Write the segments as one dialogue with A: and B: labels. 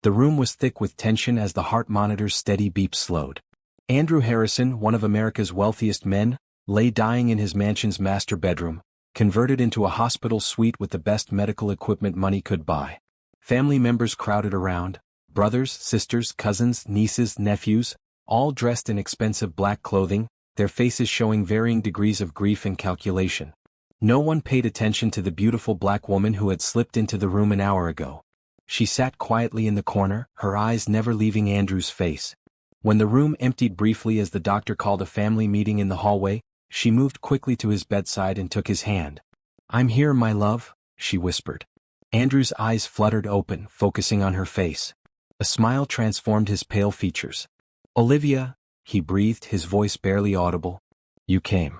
A: The room was thick with tension as the heart monitor's steady beep slowed. Andrew Harrison, one of America's wealthiest men, lay dying in his mansion's master bedroom, converted into a hospital suite with the best medical equipment money could buy. Family members crowded around, brothers, sisters, cousins, nieces, nephews, all dressed in expensive black clothing, their faces showing varying degrees of grief and calculation. No one paid attention to the beautiful black woman who had slipped into the room an hour ago. She sat quietly in the corner, her eyes never leaving Andrew's face. When the room emptied briefly as the doctor called a family meeting in the hallway, she moved quickly to his bedside and took his hand. "I'm here, my love," she whispered. Andrew's eyes fluttered open, focusing on her face. A smile transformed his pale features. "Olivia," he breathed, his voice barely audible. "You came."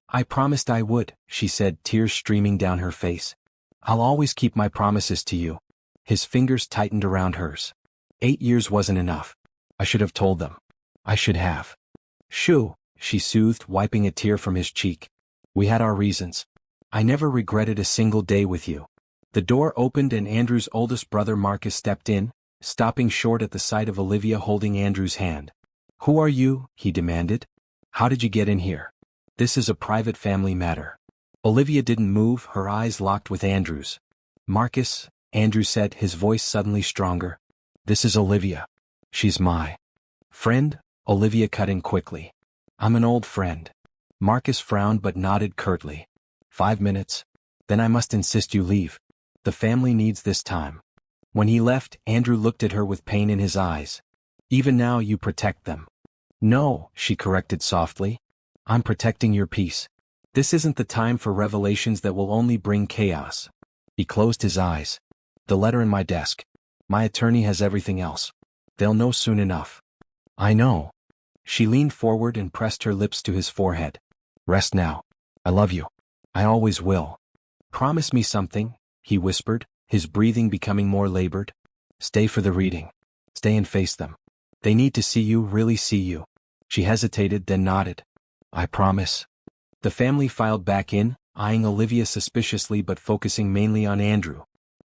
A: "I promised I would," she said, tears streaming down her face. "I'll always keep my promises to you." His fingers tightened around hers. 8 years wasn't enough. I should have told them. I should have. "Shoo," she soothed, wiping a tear from his cheek. "We had our reasons. I never regretted a single day with you." The door opened and Andrew's oldest brother Marcus stepped in, stopping short at the sight of Olivia holding Andrew's hand. "Who are you?" he demanded. "How did you get in here? This is a private family matter." Olivia didn't move, her eyes locked with Andrew's. "Marcus," Andrew said, his voice suddenly stronger. "This is Olivia. She's my friend," Olivia cut in quickly. "I'm an old friend." Marcus frowned but nodded curtly. 5 minutes. Then I must insist you leave. The family needs this time." When he left, Andrew looked at her with pain in his eyes. "Even now you protect them." "No," she corrected softly. "I'm protecting your peace. This isn't the time for revelations that will only bring chaos." He closed his eyes. "The letter in my desk. My attorney has everything else. They'll know soon enough." "I know." She leaned forward and pressed her lips to his forehead. "Rest now. I love you. I always will." "Promise me something," he whispered, his breathing becoming more labored. "Stay for the reading. Stay and face them. They need to see you, really see you." She hesitated, then nodded. "I promise." The family filed back in, eyeing Olivia suspiciously but focusing mainly on Andrew.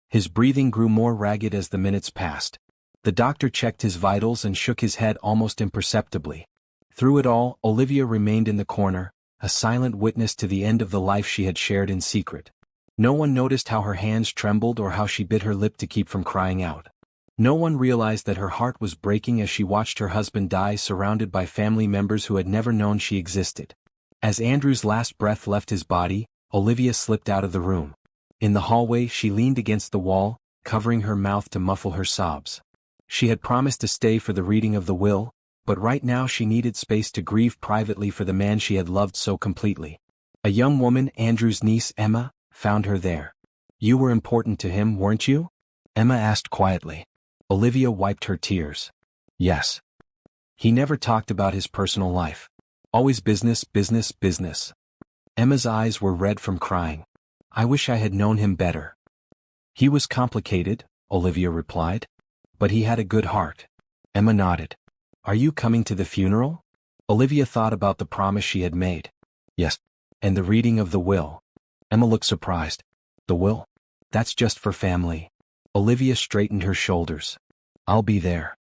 A: His breathing grew more ragged as the minutes passed. The doctor checked his vitals and shook his head almost imperceptibly. Through it all, Olivia remained in the corner, a silent witness to the end of the life she had shared in secret. No one noticed how her hands trembled or how she bit her lip to keep from crying out. No one realized that her heart was breaking as she watched her husband die surrounded by family members who had never known she existed. As Andrew's last breath left his body, Olivia slipped out of the room. In the hallway, she leaned against the wall, covering her mouth to muffle her sobs. She had promised to stay for the reading of the will, but right now she needed space to grieve privately for the man she had loved so completely. A young woman, Andrew's niece Emma, found her there. "You were important to him, weren't you?" Emma asked quietly. Olivia wiped her tears. "Yes." "He never talked about his personal life. Always business, business, business." Emma's eyes were red from crying. "I wish I had known him better." "He was complicated," Olivia replied. "But he had a good heart." Emma nodded. "Are you coming to the funeral?" Olivia thought about the promise she had made. "Yes. And the reading of the will." Emma looked surprised. "The will? That's just for family." Olivia straightened her shoulders. "I'll be there."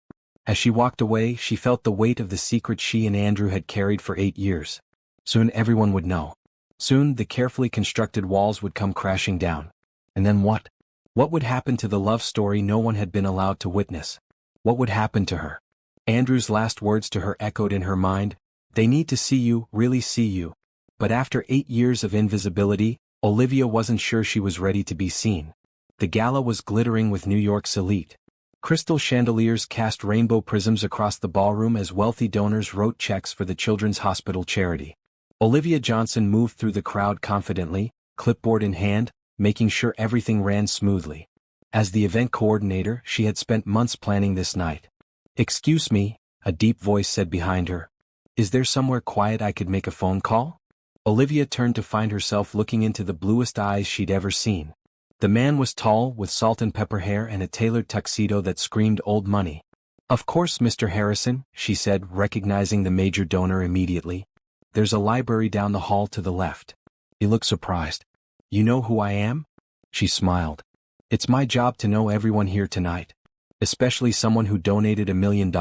A: As she walked away, she felt the weight of the secret she and Andrew had carried for 8 years. Soon everyone would know. Soon the carefully constructed walls would come crashing down. And then what? What would happen to the love story no one had been allowed to witness? What would happen to her? Andrew's last words to her echoed in her mind. "They need to see you, really see you." But after 8 years of invisibility, Olivia wasn't sure she was ready to be seen. The gala was glittering with New York's elite. Crystal chandeliers cast rainbow prisms across the ballroom as wealthy donors wrote checks for the Children's Hospital charity. Olivia Johnson moved through the crowd confidently, clipboard in hand, making sure everything ran smoothly. As the event coordinator, she had spent months planning this night. "Excuse me," a deep voice said behind her. "Is there somewhere quiet I could make a phone call?" Olivia turned to find herself looking into the bluest eyes she'd ever seen. The man was tall, with salt and pepper hair and a tailored tuxedo that screamed old money. "Of course, Mr. Harrison," she said, recognizing the major donor immediately. "There's a library down the hall to the left." He looked surprised. "You know who I am?" She smiled. "It's my job to know everyone here tonight." especially someone who donated $1 million.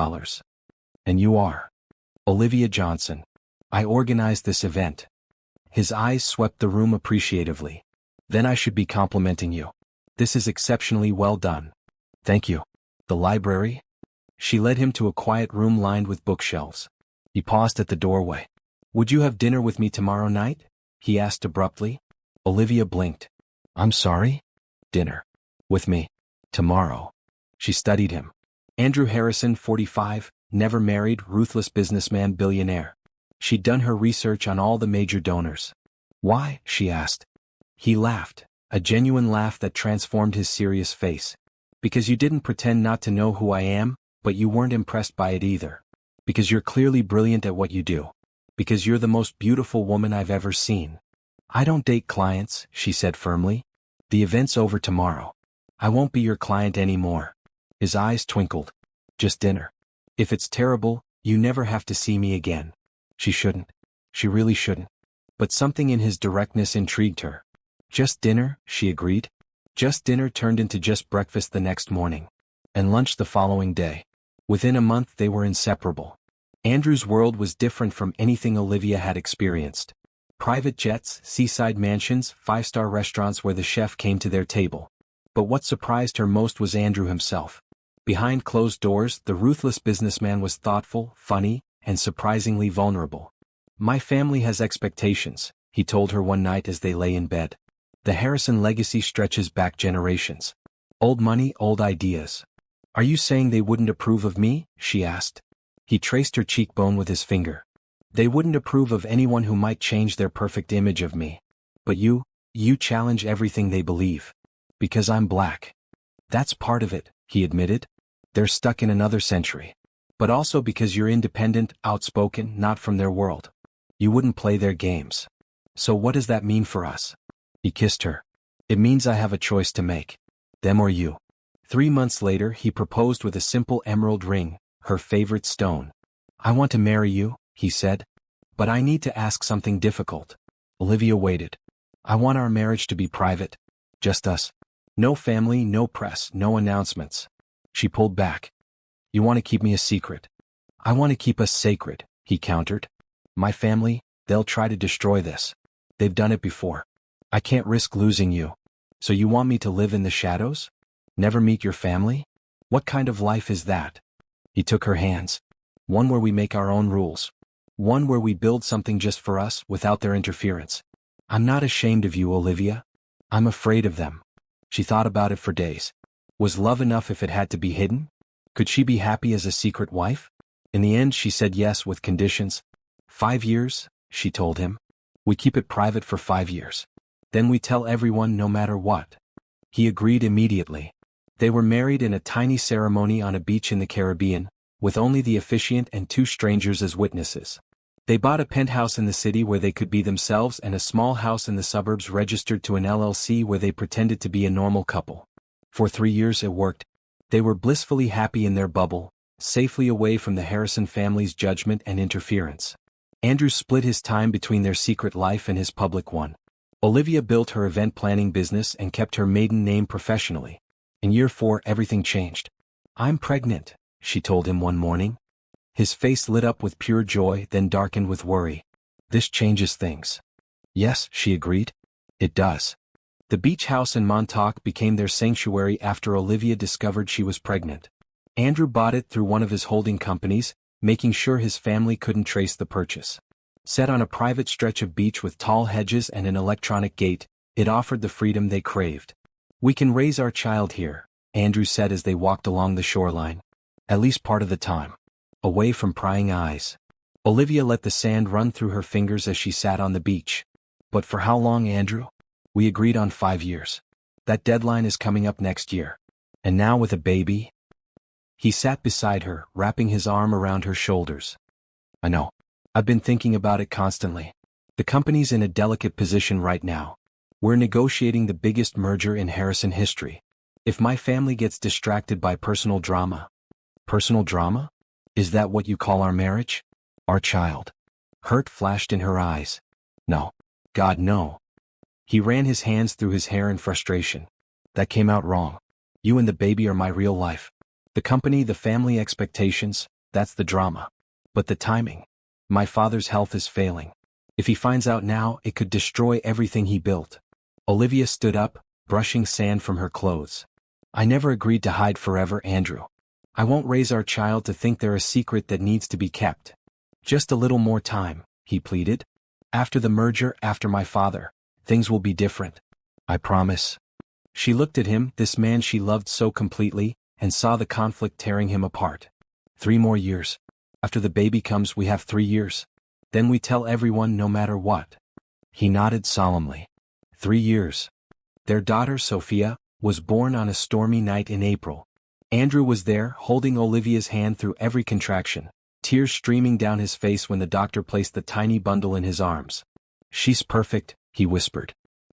A: And you are Olivia Johnson. I organized this event. His eyes swept the room appreciatively. Then I should be complimenting you. This is exceptionally well done. Thank you. The library? She led him to a quiet room lined with bookshelves. He paused at the doorway. Would you have dinner with me tomorrow night? He asked abruptly. Olivia blinked. I'm sorry? Dinner. With me. Tomorrow. She studied him. Andrew Harrison, 45, never married, ruthless businessman, billionaire. She'd done her research on all the major donors. Why? She asked. He laughed, a genuine laugh that transformed his serious face. Because you didn't pretend not to know who I am, but you weren't impressed by it either. Because you're clearly brilliant at what you do. Because you're the most beautiful woman I've ever seen. I don't date clients, she said firmly. The event's over tomorrow. I won't be your client anymore. His eyes twinkled. Just dinner. If it's terrible, you never have to see me again. She shouldn't. She really shouldn't. But something in his directness intrigued her. Just dinner, she agreed. Just dinner turned into just breakfast the next morning. And lunch the following day. Within a month they were inseparable. Andrew's world was different from anything Olivia had experienced. Private jets, seaside mansions, five-star restaurants where the chef came to their table. But what surprised her most was Andrew himself. Behind closed doors, the ruthless businessman was thoughtful, funny, and surprisingly vulnerable. My family has expectations, he told her one night as they lay in bed. The Harrison legacy stretches back generations. Old money, old ideas. Are you saying they wouldn't approve of me? She asked. He traced her cheekbone with his finger. They wouldn't approve of anyone who might change their perfect image of me. But you challenge everything they believe. Because I'm black. That's part of it, he admitted. They're stuck in another century. But also because you're independent, outspoken, not from their world. You wouldn't play their games. So what does that mean for us? He kissed her. It means I have a choice to make. Them or you. 3 months later, he proposed with a simple emerald ring, her favorite stone. I want to marry you, he said. But I need to ask something difficult. Olivia waited. I want our marriage to be private. Just us. No family, no press, no announcements. She pulled back. You want to keep me a secret? I want to keep us sacred, he countered. My family, they'll try to destroy this. They've done it before. I can't risk losing you. So you want me to live in the shadows? Never meet your family? What kind of life is that? He took her hands. One where we make our own rules. One where we build something just for us, without their interference. I'm not ashamed of you, Olivia. I'm afraid of them. She thought about it for days. Was love enough if it had to be hidden? Could she be happy as a secret wife? In the end, she said yes with conditions. 5 years, she told him. We keep it private for 5 years. Then we tell everyone no matter what. He agreed immediately. They were married in a tiny ceremony on a beach in the Caribbean, with only the officiant and 2 strangers as witnesses. They bought a penthouse in the city where they could be themselves and a small house in the suburbs registered to an LLC where they pretended to be a normal couple. For 3 years it worked. They were blissfully happy in their bubble, safely away from the Harrison family's judgment and interference. Andrew split his time between their secret life and his public one. Olivia built her event planning business and kept her maiden name professionally. In year 4, everything changed. I'm pregnant, she told him one morning. His face lit up with pure joy, then darkened with worry. This changes things. Yes, she agreed. It does. The beach house in Montauk became their sanctuary after Olivia discovered she was pregnant. Andrew bought it through one of his holding companies, making sure his family couldn't trace the purchase. Set on a private stretch of beach with tall hedges and an electronic gate, it offered the freedom they craved. We can raise our child here, Andrew said as they walked along the shoreline. At least part of the time. Away from prying eyes. Olivia let the sand run through her fingers as she sat on the beach. But for how long, Andrew? We agreed on 5 years. That deadline is coming up next year. And now with a baby? He sat beside her, wrapping his arm around her shoulders. I know. I've been thinking about it constantly. The company's in a delicate position right now. We're negotiating the biggest merger in Harrison history. If my family gets distracted by personal drama. Personal drama? Is that what you call our marriage? Our child? Hurt flashed in her eyes. No. God, no. He ran his hands through his hair in frustration. That came out wrong. You and the baby are my real life. The company, the family expectations, that's the drama. But the timing. My father's health is failing. If he finds out now, it could destroy everything he built. Olivia stood up, brushing sand from her clothes. I never agreed to hide forever, Andrew. I won't raise our child to think they're a secret that needs to be kept. Just a little more time, he pleaded. After the merger, after my father, things will be different. I promise. She looked at him, this man she loved so completely, and saw the conflict tearing him apart. 3 more years. After the baby comes, we have 3 years. Then we tell everyone no matter what. He nodded solemnly. 3 years. Their daughter, Sophia, was born on a stormy night in April. Andrew was there, holding Olivia's hand through every contraction, tears streaming down his face when the doctor placed the tiny bundle in his arms. She's perfect, he whispered.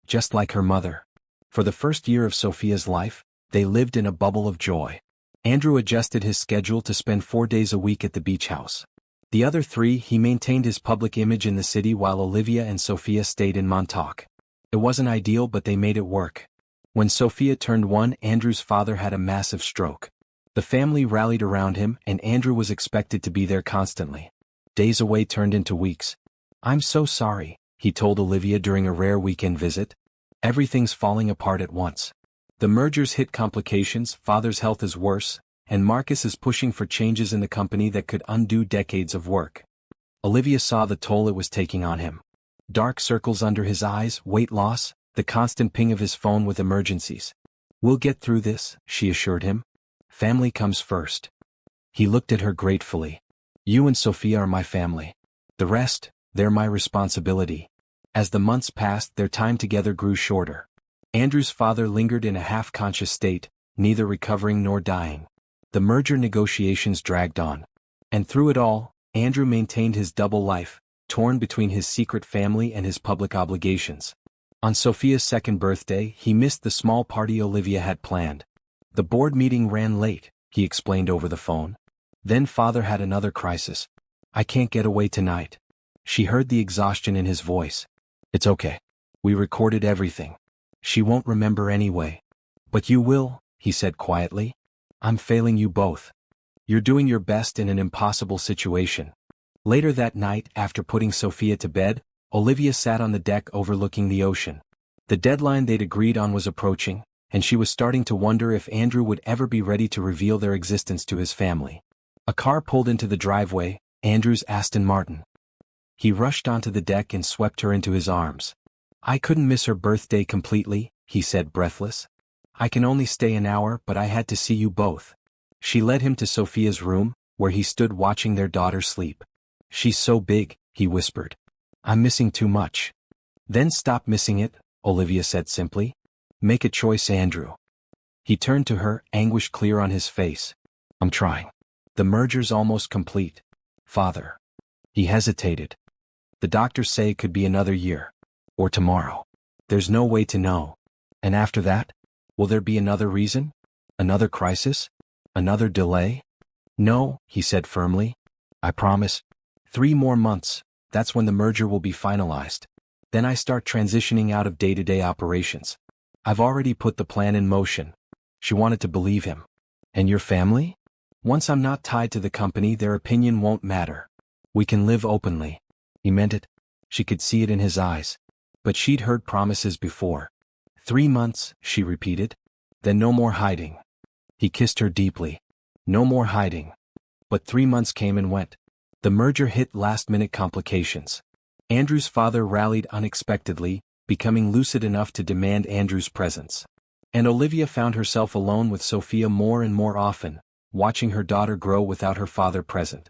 A: Just like her mother. For the first year of Sophia's life, they lived in a bubble of joy. Andrew adjusted his schedule to spend 4 days a week at the beach house. The other 3, he maintained his public image in the city while Olivia and Sophia stayed in Montauk. It wasn't ideal, but they made it work. When Sophia turned 1, Andrew's father had a massive stroke. The family rallied around him, and Andrew was expected to be there constantly. Days away turned into weeks. I'm so sorry, he told Olivia during a rare weekend visit. Everything's falling apart at once. The merger's hit complications, father's health is worse, and Marcus is pushing for changes in the company that could undo decades of work. Olivia saw the toll it was taking on him. Dark circles under his eyes, weight loss, the constant ping of his phone with emergencies. We'll get through this, she assured him. Family comes first. He looked at her gratefully. You and Sophia are my family. The rest, they're my responsibility. As the months passed, their time together grew shorter. Andrew's father lingered in a half-conscious state, neither recovering nor dying. The merger negotiations dragged on. And through it all, Andrew maintained his double life, torn between his secret family and his public obligations. On Sophia's 2nd birthday, he missed the small party Olivia had planned. The board meeting ran late, he explained over the phone. Then father had another crisis. I can't get away tonight. She heard the exhaustion in his voice. It's okay. We recorded everything. She won't remember anyway. But you will, he said quietly. I'm failing you both. You're doing your best in an impossible situation. Later that night, after putting Sophia to bed, Olivia sat on the deck overlooking the ocean. The deadline they'd agreed on was approaching, and she was starting to wonder if Andrew would ever be ready to reveal their existence to his family. A car pulled into the driveway, Andrew's Aston Martin. He rushed onto the deck and swept her into his arms. I couldn't miss her birthday completely, he said breathless. I can only stay an hour, but I had to see you both. She led him to Sophia's room, where he stood watching their daughter sleep. She's so big, he whispered. I'm missing too much. Then stop missing it, Olivia said simply. Make a choice, Andrew. He turned to her, anguish clear on his face. I'm trying. The merger's almost complete. Father. He hesitated. The doctors say it could be another year. Or tomorrow. There's no way to know. And after that? Will there be another reason? Another crisis? Another delay? No, he said firmly. I promise. 3 more months, that's when the merger will be finalized. Then I start transitioning out of day-to-day operations. I've already put the plan in motion. She wanted to believe him. And your family? Once I'm not tied to the company, their opinion won't matter. We can live openly. He meant it. She could see it in his eyes. But she'd heard promises before. 3 months, she repeated. Then no more hiding. He kissed her deeply. No more hiding. But 3 months came and went. The merger hit last-minute complications. Andrew's father rallied unexpectedly, becoming lucid enough to demand Andrew's presence. And Olivia found herself alone with Sophia more and more often, watching her daughter grow without her father present.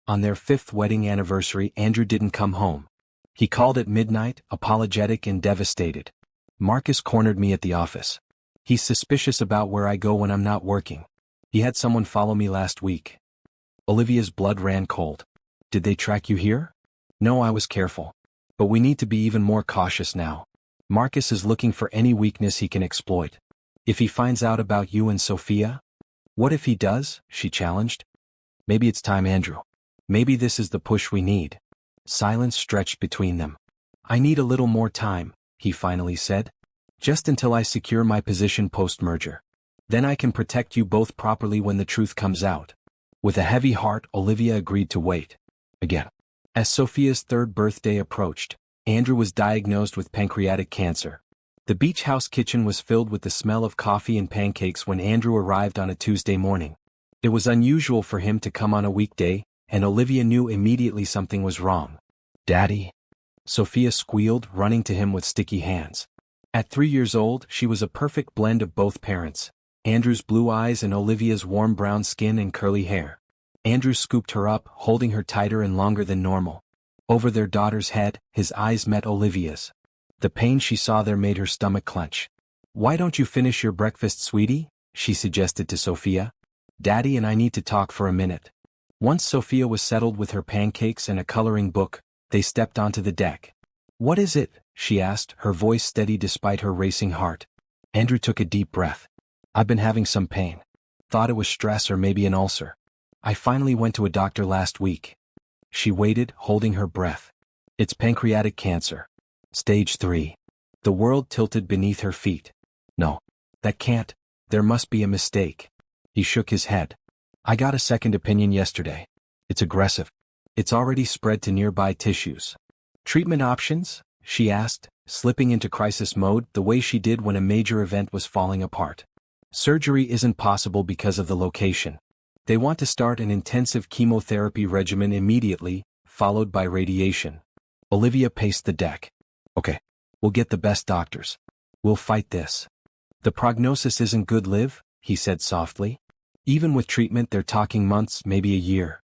A: On their 5th wedding anniversary, Andrew didn't come home. He called at midnight, apologetic and devastated. Marcus cornered me at the office. He's suspicious about where I go when I'm not working. He had someone follow me last week. Olivia's blood ran cold. Did they track you here? No, I was careful. But we need to be even more cautious now. Marcus is looking for any weakness he can exploit. If he finds out about you and Sophia? What if he does? She challenged. Maybe it's time, Andrew. Maybe this is the push we need. Silence stretched between them. I need a little more time, he finally said. Just until I secure my position post-merger. Then I can protect you both properly when the truth comes out. With a heavy heart, Olivia agreed to wait. Again. As Sophia's third birthday approached, Andrew was diagnosed with pancreatic cancer. The beach house kitchen was filled with the smell of coffee and pancakes when Andrew arrived on a Tuesday morning. It was unusual for him to come on a weekday, and Olivia knew immediately something was wrong. "Daddy?" Sophia squealed, running to him with sticky hands. At 3 years old, she was a perfect blend of both parents, Andrew's blue eyes and Olivia's warm brown skin and curly hair. Andrew scooped her up, holding her tighter and longer than normal. Over their daughter's head, his eyes met Olivia's. The pain she saw there made her stomach clench. "Why don't you finish your breakfast, sweetie?" she suggested to Sophia. "Daddy and I need to talk for a minute." Once Sophia was settled with her pancakes and a coloring book, they stepped onto the deck. "What is it?" she asked, her voice steady despite her racing heart. Andrew took a deep breath. "I've been having some pain. Thought it was stress or maybe an ulcer. I finally went to a doctor last week." She waited, holding her breath. "It's pancreatic cancer. Stage 3. The world tilted beneath her feet. "No. That can't. There must be a mistake." He shook his head. "I got a second opinion yesterday. It's aggressive. It's already spread to nearby tissues." "Treatment options?" she asked, slipping into crisis mode the way she did when a major event was falling apart. "Surgery isn't possible because of the location. They want to start an intensive chemotherapy regimen immediately, followed by radiation." Olivia paced the deck. "Okay. We'll get the best doctors. We'll fight this." "The prognosis isn't good, Liv," he said softly. "Even with treatment they're talking months, maybe a year."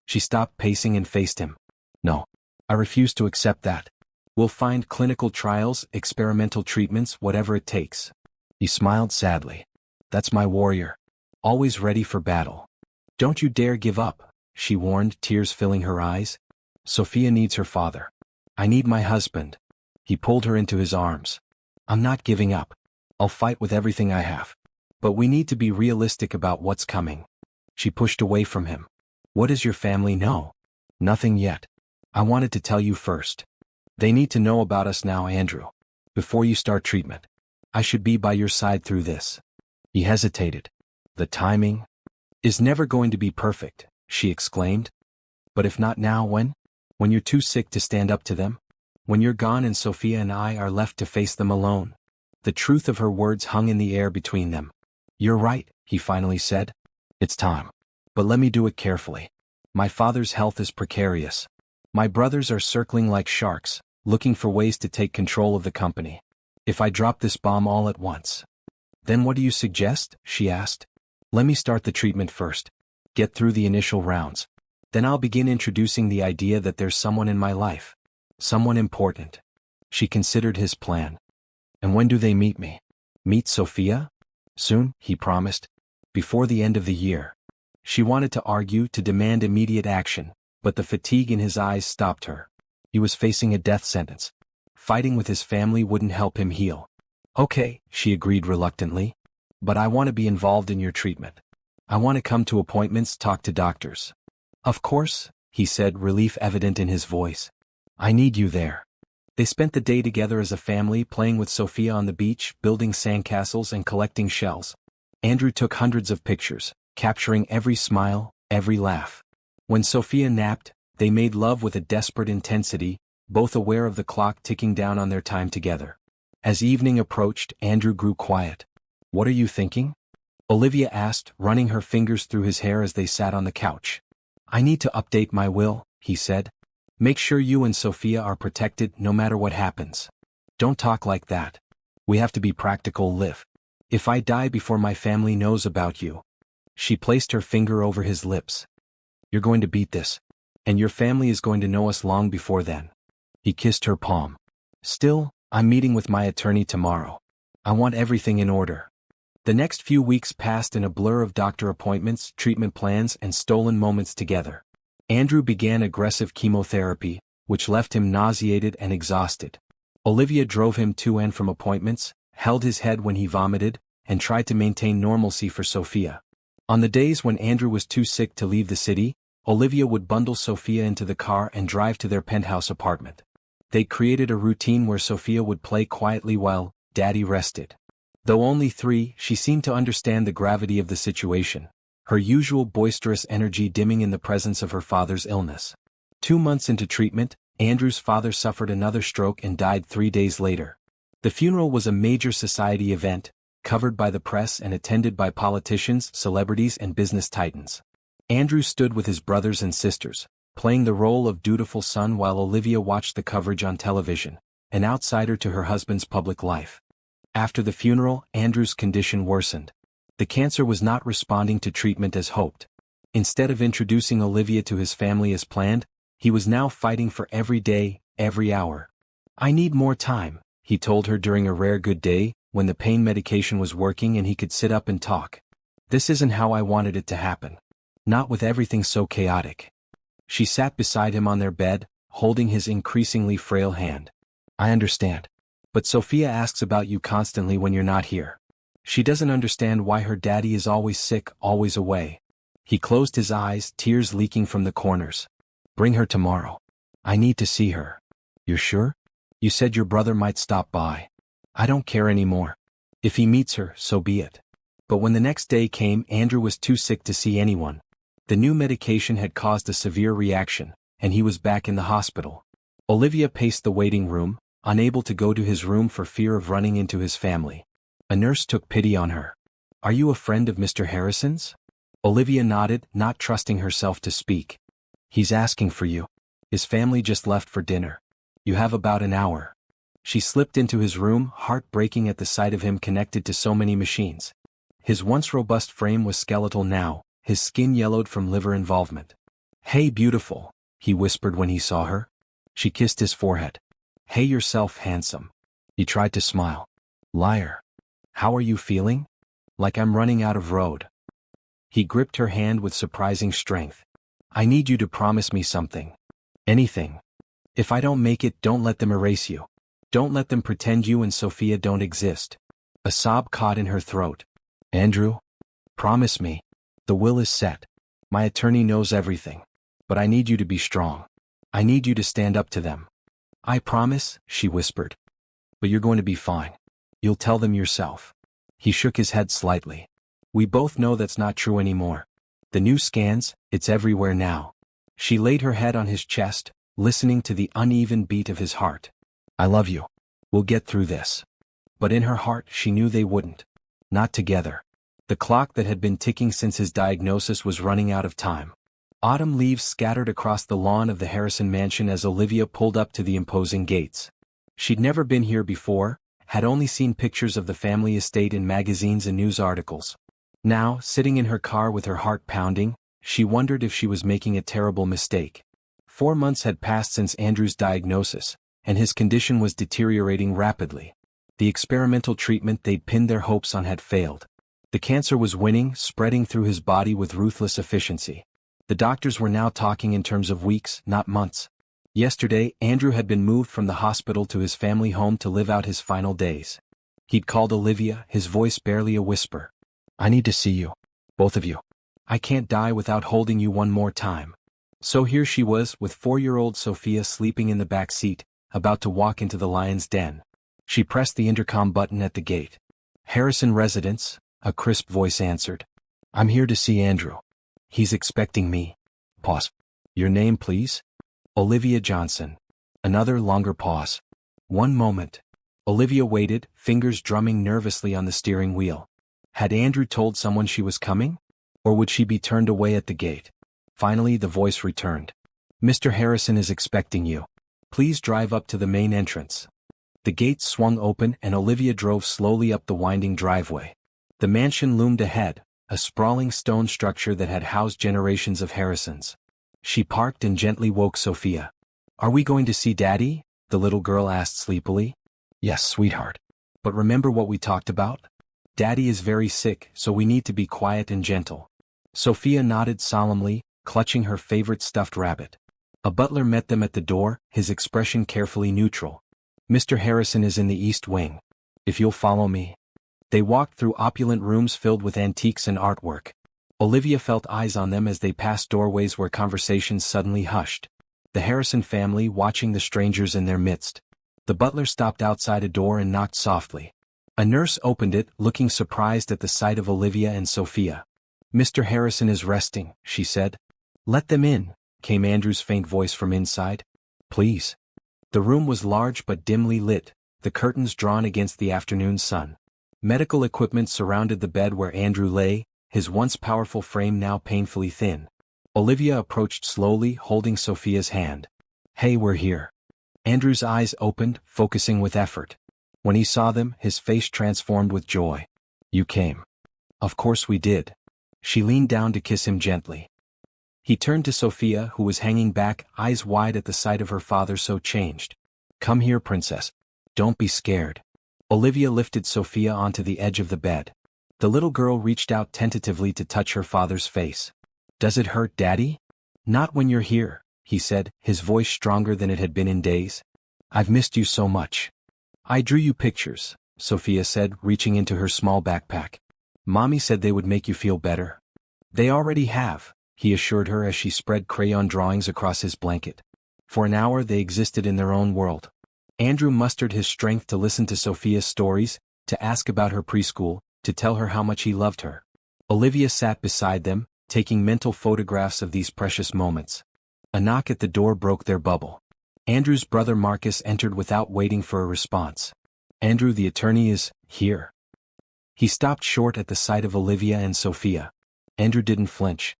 A: She stopped pacing and faced him. "No. I refuse to accept that. We'll find clinical trials, experimental treatments, whatever it takes." He smiled sadly. "That's my warrior. Always ready for battle." "Don't you dare give up," she warned, tears filling her eyes. "Sophia needs her father. I need my husband." He pulled her into his arms. "I'm not giving up. I'll fight with everything I have. But we need to be realistic about what's coming." She pushed away from him. "What does your family know?" "Nothing yet. I wanted to tell you first. They need to know about us now, Andrew. Before you start treatment. I should be by your side through this." He hesitated. "The timing is never going to be perfect," she exclaimed. "But if not now, when? When you're too sick to stand up to them? When you're gone and Sophia and I are left to face them alone?" The truth of her words hung in the air between them. "You're right," he finally said. "It's time. But let me do it carefully. My father's health is precarious. My brothers are circling like sharks, looking for ways to take control of the company. If I drop this bomb all at once." "Then what do you suggest?" she asked. "Let me start the treatment first. Get through the initial rounds. Then I'll begin introducing the idea that there's someone in my life. Someone important." She considered his plan. "And when do they meet me?" "Meet Sophia?" "Soon," he promised. "Before the end of the year." She wanted to argue, to demand immediate action, but the fatigue in his eyes stopped her. He was facing a death sentence. Fighting with his family wouldn't help him heal. "Okay," she agreed reluctantly. "But I want to be involved in your treatment. I want to come to appointments, talk to doctors." "Of course," he said, relief evident in his voice. "I need you there." They spent the day together as a family, playing with Sophia on the beach, building sandcastles and collecting shells. Andrew took hundreds of pictures, capturing every smile, every laugh. When Sophia napped, they made love with a desperate intensity, both aware of the clock ticking down on their time together. As evening approached, Andrew grew quiet. "What are you thinking?" Olivia asked, running her fingers through his hair as they sat on the couch. "I need to update my will," he said. "Make sure you and Sophia are protected no matter what happens." "Don't talk like that. We have to be practical, Liv. If I die before my family knows about you." She placed her finger over his lips. "You're going to beat this. And your family is going to know us long before then." He kissed her palm. "Still, I'm meeting with my attorney tomorrow. I want everything in order." The next few weeks passed in a blur of doctor appointments, treatment plans, and stolen moments together. Andrew began aggressive chemotherapy, which left him nauseated and exhausted. Olivia drove him to and from appointments, held his head when he vomited, and tried to maintain normalcy for Sophia. On the days when Andrew was too sick to leave the city, Olivia would bundle Sophia into the car and drive to their penthouse apartment. They created a routine where Sophia would play quietly while Daddy rested. Though only 3, she seemed to understand the gravity of the situation, her usual boisterous energy dimming in the presence of her father's illness. 2 months into treatment, Andrew's father suffered another stroke and died 3 days later. The funeral was a major society event, covered by the press and attended by politicians, celebrities and business titans. Andrew stood with his brothers and sisters, playing the role of dutiful son while Olivia watched the coverage on television, an outsider to her husband's public life. After the funeral, Andrew's condition worsened. The cancer was not responding to treatment as hoped. Instead of introducing Olivia to his family as planned, he was now fighting for every day, every hour. "I need more time," he told her during a rare good day, when the pain medication was working and he could sit up and talk. "This isn't how I wanted it to happen. Not with everything so chaotic." She sat beside him on their bed, holding his increasingly frail hand. "I understand. But Sophia asks about you constantly when you're not here. She doesn't understand why her daddy is always sick, always away." He closed his eyes, tears leaking from the corners. "Bring her tomorrow. I need to see her." "You're sure? You said your brother might stop by." "I don't care anymore. If he meets her, so be it." But when the next day came, Andrew was too sick to see anyone. The new medication had caused a severe reaction, and he was back in the hospital. Olivia paced the waiting room, unable to go to his room for fear of running into his family. A nurse took pity on her. "Are you a friend of Mr. Harrison's?" Olivia nodded, not trusting herself to speak. "He's asking for you. His family just left for dinner. You have about an hour." She slipped into his room, heart breaking at the sight of him connected to so many machines. His once robust frame was skeletal now, his skin yellowed from liver involvement. "Hey beautiful," he whispered when he saw her. She kissed his forehead. "Hey yourself, handsome." He tried to smile. "Liar. How are you feeling?" "Like I'm running out of road." He gripped her hand with surprising strength. "I need you to promise me something. Anything. If I don't make it, don't let them erase you. Don't let them pretend you and Sophia don't exist." A sob caught in her throat. "Andrew? Promise me. The will is set. My attorney knows everything. But I need you to be strong. I need you to stand up to them." "I promise," she whispered. "But you're going to be fine. You'll tell them yourself." He shook his head slightly. "We both know that's not true anymore. The new scans, it's everywhere now." She laid her head on his chest, listening to the uneven beat of his heart. "I love you. We'll get through this." But in her heart she knew they wouldn't. Not together. The clock that had been ticking since his diagnosis was running out of time. Autumn leaves scattered across the lawn of the Harrison mansion as Olivia pulled up to the imposing gates. She'd never been here before, had only seen pictures of the family estate in magazines and news articles. Now, sitting in her car with her heart pounding, she wondered if she was making a terrible mistake. 4 months had passed since Andrew's diagnosis, and his condition was deteriorating rapidly. The experimental treatment they'd pinned their hopes on had failed. The cancer was winning, spreading through his body with ruthless efficiency. The doctors were now talking in terms of weeks, not months. Yesterday, Andrew had been moved from the hospital to his family home to live out his final days. He'd called Olivia, his voice barely a whisper. "I need to see you. Both of you. I can't die without holding you one more time." So here she was, with 4-year-old Sophia sleeping in the back seat, about to walk into the lion's den. She pressed the intercom button at the gate. "Harrison Residence," a crisp voice answered. "I'm here to see Andrew. He's expecting me." Pause. "Your name, please?" "Olivia Johnson." Another longer pause. "1 moment." Olivia waited, fingers drumming nervously on the steering wheel. Had Andrew told someone she was coming? Or would she be turned away at the gate? Finally the voice returned. "Mr. Harrison is expecting you. Please drive up to the main entrance." The gates swung open and Olivia drove slowly up the winding driveway. The mansion loomed ahead, a sprawling stone structure that had housed generations of Harrisons. She parked and gently woke Sophia. "Are we going to see Daddy?" the little girl asked sleepily. "Yes, sweetheart. But remember what we talked about? Daddy is very sick, so we need to be quiet and gentle." Sophia nodded solemnly, clutching her favorite stuffed rabbit. A butler met them at the door, his expression carefully neutral. "Mr. Harrison is in the East Wing. If you'll follow me." They walked through opulent rooms filled with antiques and artwork. Olivia felt eyes on them as they passed doorways where conversations suddenly hushed. The Harrison family watching the strangers in their midst. The butler stopped outside a door and knocked softly. A nurse opened it, looking surprised at the sight of Olivia and Sophia. "Mr. Harrison is resting," she said. "Let them in," came Andrew's faint voice from inside. "Please." The room was large but dimly lit, the curtains drawn against the afternoon sun. Medical equipment surrounded the bed where Andrew lay, his once powerful frame now painfully thin. Olivia approached slowly, holding Sophia's hand. "Hey, we're here." Andrew's eyes opened, focusing with effort. When he saw them, his face transformed with joy. "You came." "Of course we did." She leaned down to kiss him gently. He turned to Sophia, who was hanging back, eyes wide at the sight of her father so changed. "Come here, princess. Don't be scared." Olivia lifted Sophia onto the edge of the bed. The little girl reached out tentatively to touch her father's face. "Does it hurt, Daddy?" "Not when you're here," he said, his voice stronger than it had been in days. "I've missed you so much." "I drew you pictures," Sophia said, reaching into her small backpack. "Mommy said they would make you feel better." "They already have," he assured her as she spread crayon drawings across his blanket. For an hour they existed in their own world. Andrew mustered his strength to listen to Sophia's stories, to ask about her preschool, to tell her how much he loved her. Olivia sat beside them, taking mental photographs of these precious moments. A knock at the door broke their bubble. Andrew's brother Marcus entered without waiting for a response. "Andrew, the attorney is here." He stopped short at the sight of Olivia and Sophia. Andrew didn't flinch.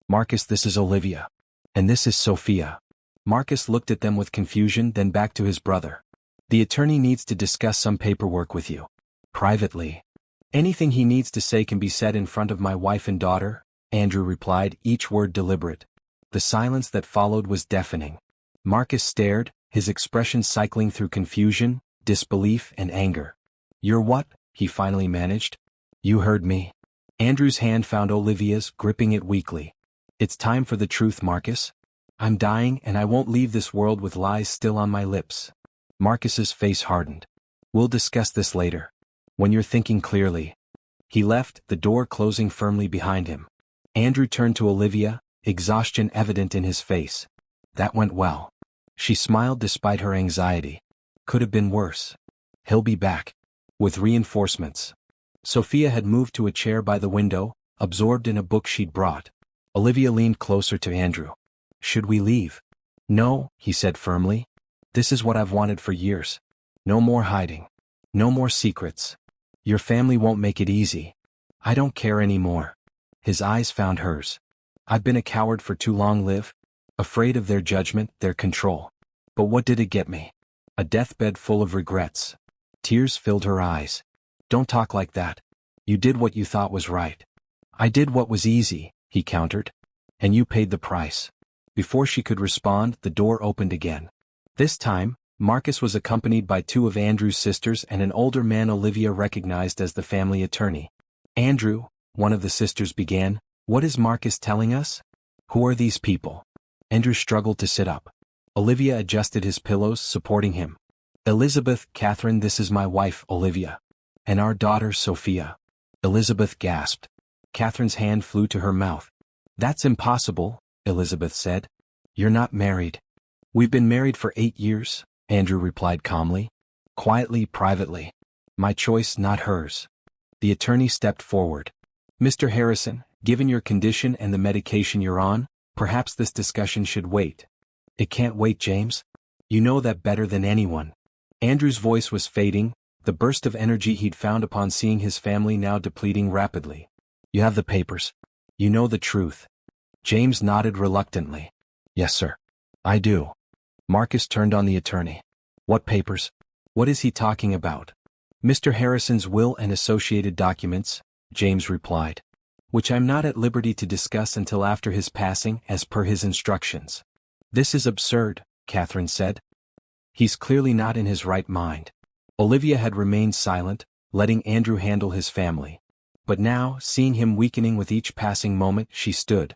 A: "Marcus, this is Olivia. And this is Sophia." Marcus looked at them with confusion, then back to his brother. "The attorney needs to discuss some paperwork with you. Privately." "Anything he needs to say can be said in front of my wife and daughter," Andrew replied, each word deliberate. The silence that followed was deafening. Marcus stared, his expression cycling through confusion, disbelief, and anger. "You're what?" he finally managed. "You heard me." Andrew's hand found Olivia's, gripping it weakly. "It's time for the truth, Marcus. I'm dying and I won't leave this world with lies still on my lips." Marcus's face hardened. "We'll discuss this later. When you're thinking clearly." He left, the door closing firmly behind him. Andrew turned to Olivia, exhaustion evident in his face. "That went well." She smiled despite her anxiety. "Could have been worse. He'll be back. With reinforcements." Sophia had moved to a chair by the window, absorbed in a book she'd brought. Olivia leaned closer to Andrew. "Should we leave?" "No," he said firmly. "This is what I've wanted for years. No more hiding. No more secrets. Your family won't make it easy. I don't care anymore." His eyes found hers. "I've been a coward for too long, Liv. Afraid of their judgment, their control. But what did it get me? A deathbed full of regrets." Tears filled her eyes. "Don't talk like that. You did what you thought was right." "I did what was easy," he countered. "And you paid the price." Before she could respond, the door opened again. This time, Marcus was accompanied by two of Andrew's sisters and an older man Olivia recognized as the family attorney. "Andrew," one of the sisters began, "what is Marcus telling us? Who are these people?" Andrew struggled to sit up. Olivia adjusted his pillows, supporting him. "Elizabeth, Catherine, this is my wife, Olivia. And our daughter, Sophia." Elizabeth gasped. Catherine's hand flew to her mouth. "That's impossible," Elizabeth said. "You're not married." "We've been married for 8 years," Andrew replied calmly. "Quietly, privately. My choice, not hers." The attorney stepped forward. "Mr. Harrison, given your condition and the medication you're on, perhaps this discussion should wait." "It can't wait, James. You know that better than anyone." Andrew's voice was fading, the burst of energy he'd found upon seeing his family now depleting rapidly. "You have the papers. You know the truth." James nodded reluctantly. "Yes, sir. I do." Marcus turned on the attorney. "What papers? What is he talking about?" "Mr. Harrison's will and associated documents," James replied. "Which I'm not at liberty to discuss until after his passing, as per his instructions." "This is absurd," Catherine said. "He's clearly not in his right mind." Olivia had remained silent, letting Andrew handle his family. But now, seeing him weakening with each passing moment, she stood.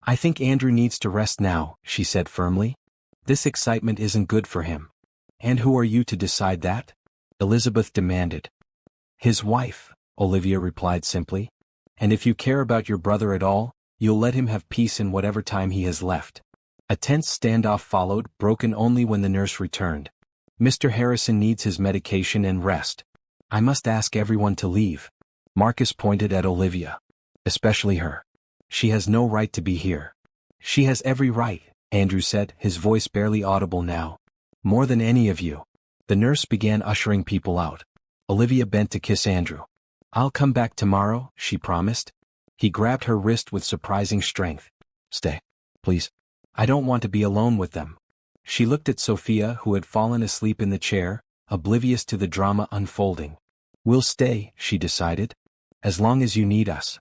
A: "I think Andrew needs to rest now," she said firmly. "This excitement isn't good for him." "And who are you to decide that?" Elizabeth demanded. "His wife," Olivia replied simply. "And if you care about your brother at all, you'll let him have peace in whatever time he has left." A tense standoff followed, broken only when the nurse returned. "Mr. Harrison needs his medication and rest." I must ask everyone to leave. Marcus pointed at Olivia. Especially her. She has no right to be here. She has every right, Andrew said, his voice barely audible now. More than any of you. The nurse began ushering people out. Olivia bent to kiss Andrew. I'll come back tomorrow, she promised. He grabbed her wrist with surprising strength. Stay, please. I don't want to be alone with them. She looked at Sophia, who had fallen asleep in the chair, oblivious to the drama unfolding. We'll stay, she decided. As long as you need us.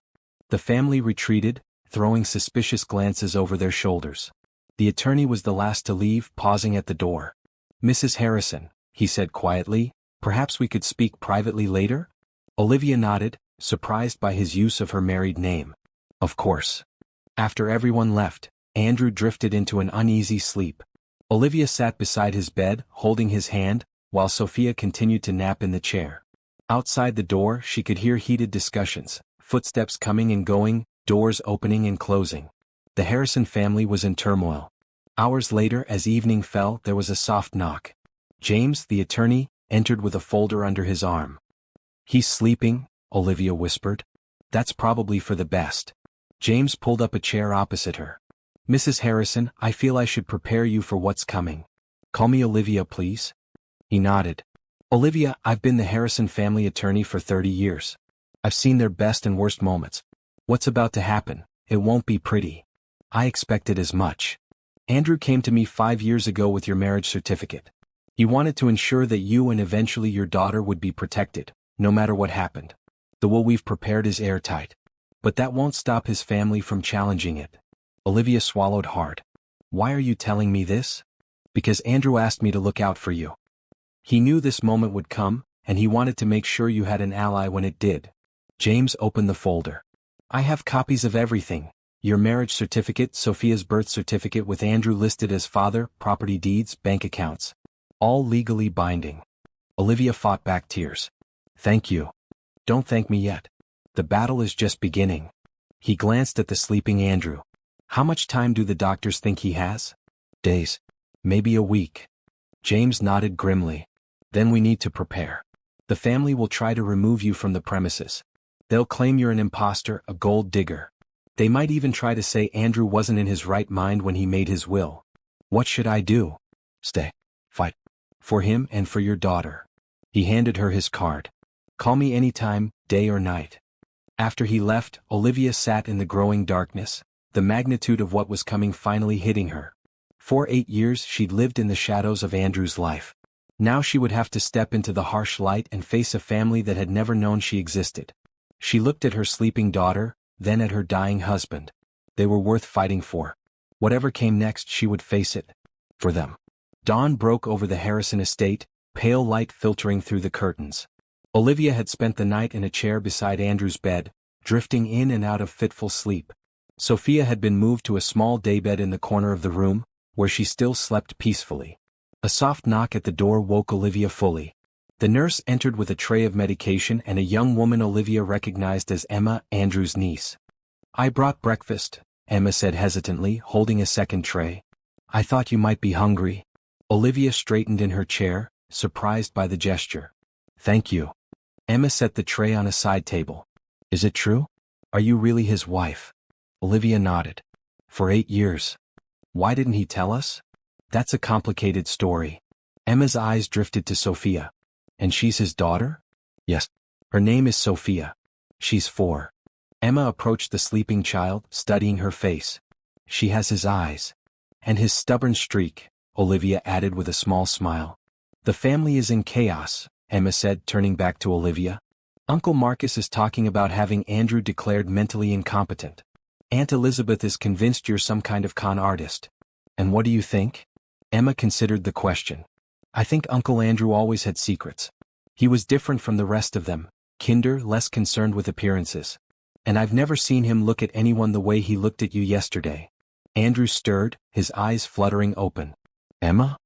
A: The family retreated, throwing suspicious glances over their shoulders. The attorney was the last to leave, pausing at the door. Mrs. Harrison, he said quietly, perhaps we could speak privately later? Olivia nodded, surprised by his use of her married name. Of course. After everyone left, Andrew drifted into an uneasy sleep. Olivia sat beside his bed, holding his hand, while Sophia continued to nap in the chair. Outside the door, she could hear heated discussions, footsteps coming and going, doors opening and closing. The Harrison family was in turmoil. Hours later, as evening fell, there was a soft knock. James, the attorney, entered with a folder under his arm. He's sleeping, Olivia whispered. That's probably for the best. James pulled up a chair opposite her. Mrs. Harrison, I feel I should prepare you for what's coming. Call me Olivia, please. He nodded. Olivia, I've been the Harrison family attorney for 30 years. I've seen their best and worst moments. What's about to happen? It won't be pretty. I expected as much. Andrew came to me 5 years ago with your marriage certificate. He wanted to ensure that you and eventually your daughter would be protected, no matter what happened. The will we've prepared is airtight. But that won't stop his family from challenging it. Olivia swallowed hard. Why are you telling me this? Because Andrew asked me to look out for you. He knew this moment would come, and he wanted to make sure you had an ally when it did. James opened the folder. I have copies of everything. Your marriage certificate, Sophia's birth certificate with Andrew listed as father, property deeds, bank accounts. All legally binding. Olivia fought back tears. Thank you. Don't thank me yet. The battle is just beginning. He glanced at the sleeping Andrew. How much time do the doctors think he has? Days. Maybe a week. James nodded grimly. Then we need to prepare. The family will try to remove you from the premises. They'll claim you're an imposter, a gold digger. They might even try to say Andrew wasn't in his right mind when he made his will. What should I do? Stay. Fight. For him and for your daughter. He handed her his card. Call me anytime, day or night. After he left, Olivia sat in the growing darkness, the magnitude of what was coming finally hitting her. For 8 years she'd lived in the shadows of Andrew's life. Now she would have to step into the harsh light and face a family that had never known she existed. She looked at her sleeping daughter, then at her dying husband. They were worth fighting for. Whatever came next, she would face it. For them. Dawn broke over the Harrison estate, pale light filtering through the curtains. Olivia had spent the night in a chair beside Andrew's bed, drifting in and out of fitful sleep. Sophia had been moved to a small daybed in the corner of the room, where she still slept peacefully. A soft knock at the door woke Olivia fully. The nurse entered with a tray of medication and a young woman Olivia recognized as Emma, Andrew's niece. I brought breakfast, Emma said hesitantly, holding a second tray. I thought you might be hungry. Olivia straightened in her chair, surprised by the gesture. Thank you. Emma set the tray on a side table. Is it true? Are you really his wife? Olivia nodded. For 8 years. Why didn't he tell us? That's a complicated story. Emma's eyes drifted to Sophia. And she's his daughter? Yes. Her name is Sophia. She's 4. Emma approached the sleeping child, studying her face. She has his eyes. And his stubborn streak, Olivia added with a small smile. The family is in chaos, Emma said, turning back to Olivia. Uncle Marcus is talking about having Andrew declared mentally incompetent. Aunt Elizabeth is convinced you're some kind of con artist. And what do you think? Emma considered the question. I think Uncle Andrew always had secrets. He was different from the rest of them, kinder, less concerned with appearances. And I've never seen him look at anyone the way he looked at you yesterday. Andrew stirred, his eyes fluttering open. Emma?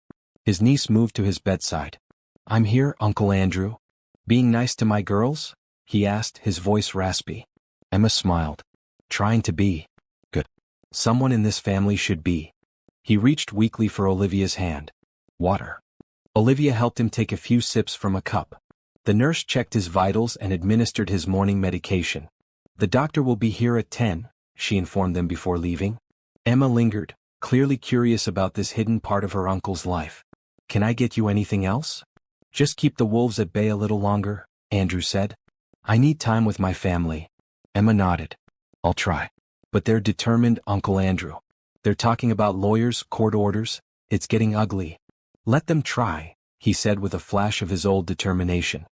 A: His niece moved to his bedside. I'm here, Uncle Andrew. Being nice to my girls? He asked, his voice raspy. Emma smiled. Trying to be. Good. Someone in this family should be. He reached weakly for Olivia's hand. Water. Olivia helped him take a few sips from a cup. The nurse checked his vitals and administered his morning medication. "The doctor will be here at 10, she informed them before leaving. Emma lingered, clearly curious about this hidden part of her uncle's life. "Can I get you anything else?" "Just keep the wolves at bay a little longer," Andrew said. "I need time with my family." Emma nodded. "I'll try." "But they're determined, Uncle Andrew. They're talking about lawyers, court orders. It's getting ugly." "Let them try," he said with a flash of his old determination.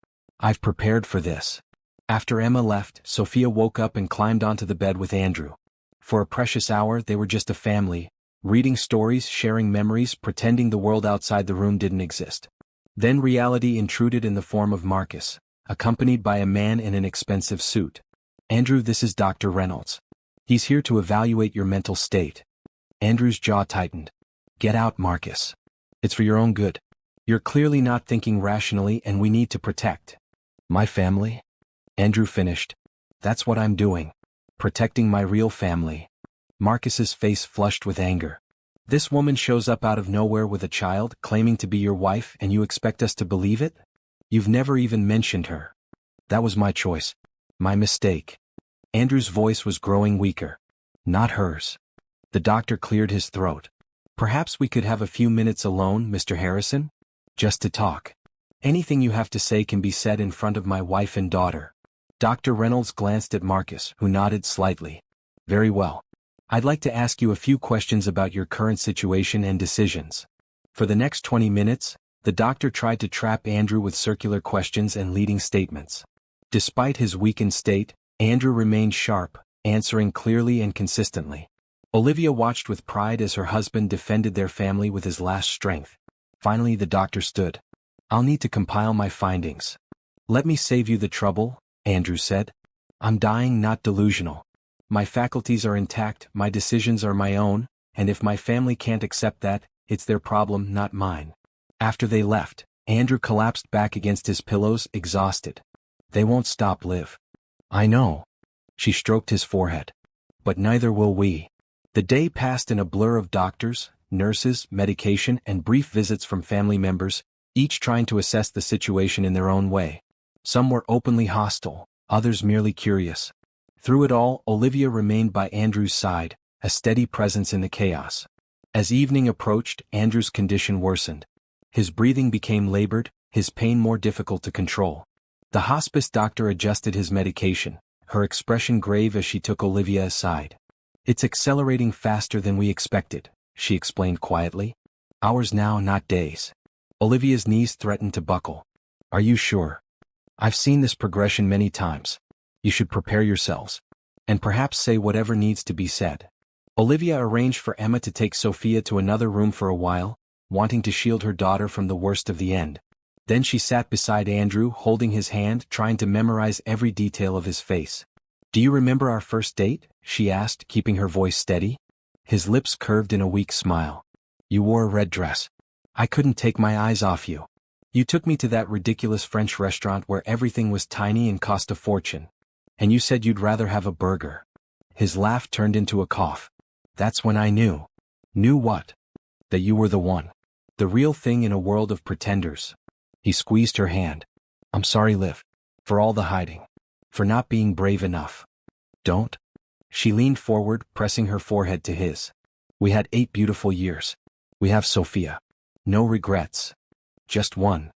A: "I've prepared for this." After Emma left, Sophia woke up and climbed onto the bed with Andrew. For a precious hour they were just a family, reading stories, sharing memories, pretending the world outside the room didn't exist. Then reality intruded in the form of Marcus, accompanied by a man in an expensive suit. "Andrew, this is Dr. Reynolds. He's here to evaluate your mental state." Andrew's jaw tightened. "Get out, Marcus. It's for your own good. You're clearly not thinking rationally and we need to protect." "My family?" Andrew finished. "That's what I'm doing. Protecting my real family." Marcus's face flushed with anger. "This woman shows up out of nowhere with a child, claiming to be your wife, and you expect us to believe it? You've never even mentioned her." "That was my choice. My mistake." Andrew's voice was growing weaker. "Not hers." The doctor cleared his throat. "Perhaps we could have a few minutes alone, Mr. Harrison? Just to talk. Anything you have to say can be said in front of my wife and daughter." Dr. Reynolds glanced at Marcus, who nodded slightly. "Very well. I'd like to ask you a few questions about your current situation and decisions." For the next 20 minutes, the doctor tried to trap Andrew with circular questions and leading statements. Despite his weakened state, Andrew remained sharp, answering clearly and consistently. Olivia watched with pride as her husband defended their family with his last strength. Finally the doctor stood. "I'll need to compile my findings." "Let me save you the trouble," Andrew said. "I'm dying, not delusional. My faculties are intact, my decisions are my own, and if my family can't accept that, it's their problem, not mine." After they left, Andrew collapsed back against his pillows, exhausted. "They won't stop, Liv." "I know." She stroked his forehead. "But neither will we." The day passed in a blur of doctors, nurses, medication, and brief visits from family members, each trying to assess the situation in their own way. Some were openly hostile, others merely curious. Through it all, Olivia remained by Andrew's side, a steady presence in the chaos. As evening approached, Andrew's condition worsened. His breathing became labored, his pain more difficult to control. The hospice doctor adjusted his medication, her expression grave as she took Olivia aside. "It's accelerating faster than we expected," she explained quietly. "Hours now, not days." Olivia's knees threatened to buckle. "Are you sure? I've seen this progression many times. You should prepare yourselves. And perhaps say whatever needs to be said." Olivia arranged for Emma to take Sophia to another room for a while, wanting to shield her daughter from the worst of the end. Then she sat beside Andrew, holding his hand, trying to memorize every detail of his face. "Do you remember our first date?" she asked, keeping her voice steady. His lips curved in a weak smile. "You wore a red dress. I couldn't take my eyes off you. You took me to that ridiculous French restaurant where everything was tiny and cost a fortune. And you said you'd rather have a burger." His laugh turned into a cough. "That's when I knew." "Knew what?" "That you were the one. The real thing in a world of pretenders." He squeezed her hand. "I'm sorry, Liv. For all the hiding. For not being brave enough." "Don't." She leaned forward, pressing her forehead to his. "We had 8 beautiful years. We have Sophia. No regrets. Just one."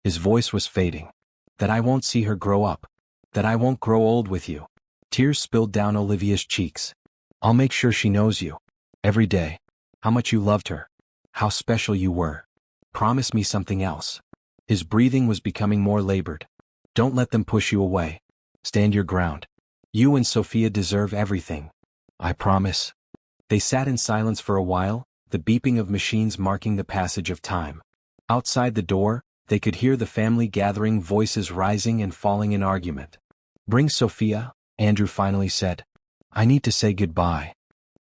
A: His voice was fading. "That I won't see her grow up. That I won't grow old with you." Tears spilled down Olivia's cheeks. "I'll make sure she knows you. Every day. How much you loved her. How special you were. Promise me something else." His breathing was becoming more labored. "Don't let them push you away. Stand your ground. You and Sophia deserve everything." "I promise." They sat in silence for a while, the beeping of machines marking the passage of time. Outside the door, they could hear the family gathering, voices rising and falling in argument. "Bring Sophia," Andrew finally said. "I need to say goodbye."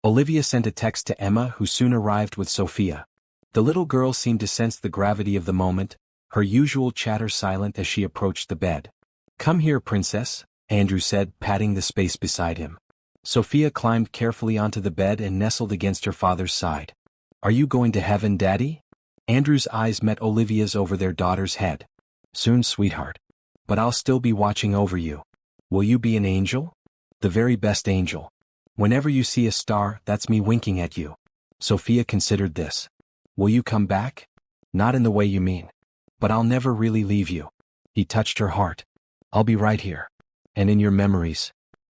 A: Olivia sent a text to Emma, who soon arrived with Sophia. The little girl seemed to sense the gravity of the moment, her usual chatter silent as she approached the bed. "Come here, princess," Andrew said, patting the space beside him. Sophia climbed carefully onto the bed and nestled against her father's side. "Are you going to heaven, Daddy?" Andrew's eyes met Olivia's over their daughter's head. "Soon, sweetheart. but I'll still be watching over you. Will you be an angel? The very best angel. Whenever you see a star, that's me winking at you. Sophia considered this. Will you come back? Not in the way you mean. But I'll never really leave you. He touched her heart. I'll be right here. And in your memories.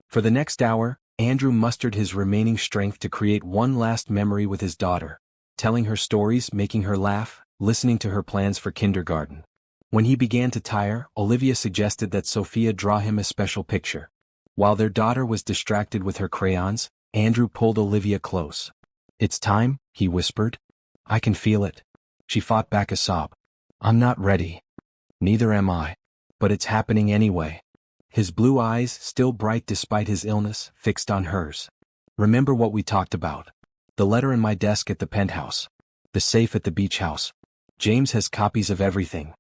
A: For the next hour, Andrew mustered his remaining strength to create one last memory with his daughter, telling her stories, making her laugh, listening to her plans for kindergarten. When he began to tire, Olivia suggested that Sophia draw him a special picture. While their daughter was distracted with her crayons, Andrew pulled Olivia close. It's time, he whispered. I can feel it. She fought back a sob. I'm not ready. Neither am I. But it's happening anyway. His blue eyes, still bright despite his illness, fixed on hers. Remember what we talked about. The letter in my desk at the penthouse. The safe at the beach house. James has copies of everything.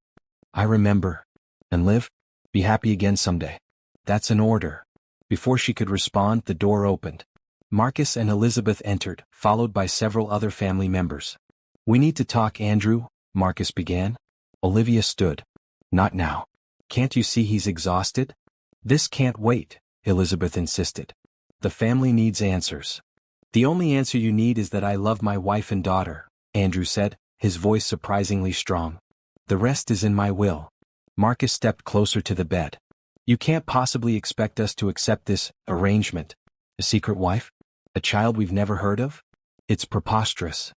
A: I remember. And live? Be happy again someday. That's an order. Before she could respond, the door opened. Marcus and Elizabeth entered, followed by several other family members. We need to talk, Andrew, Marcus began. Olivia stood. Not now. Can't you see he's exhausted? This can't wait, Elizabeth insisted. The family needs answers. The only answer you need is that I love my wife and daughter, Andrew said, his voice surprisingly strong. The rest is in my will. Marcus stepped closer to the bed. You can't possibly expect us to accept this arrangement. A secret wife? A child we've never heard of? It's preposterous.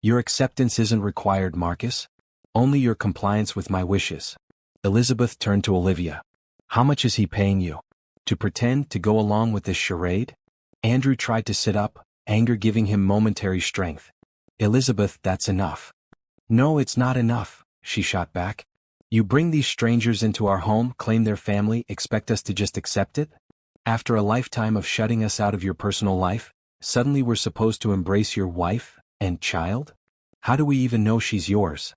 A: Your acceptance isn't required, Marcus. Only your compliance with my wishes. Elizabeth turned to Olivia. How much is he paying you? To pretend to go along with this charade? Andrew tried to sit up, anger giving him momentary strength. Elizabeth, that's enough. No, it's not enough, she shot back. You bring these strangers into our home, claim their family, expect us to just accept it? After a lifetime of shutting us out of your personal life, suddenly we're supposed to embrace your wife and child? How do we even know she's yours?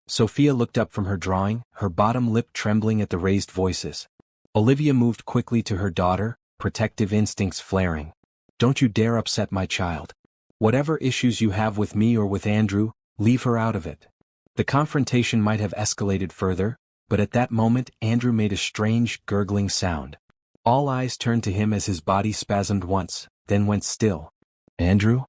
A: Sophia looked up from her drawing, her bottom lip trembling at the raised voices. Olivia moved quickly to her daughter, protective instincts flaring. Don't you dare upset my child. Whatever issues you have with me or with Andrew, leave her out of it. The confrontation might have escalated further, but at that moment Andrew made a strange, gurgling sound. All eyes turned to him as his body spasmed once, then went still. Andrew?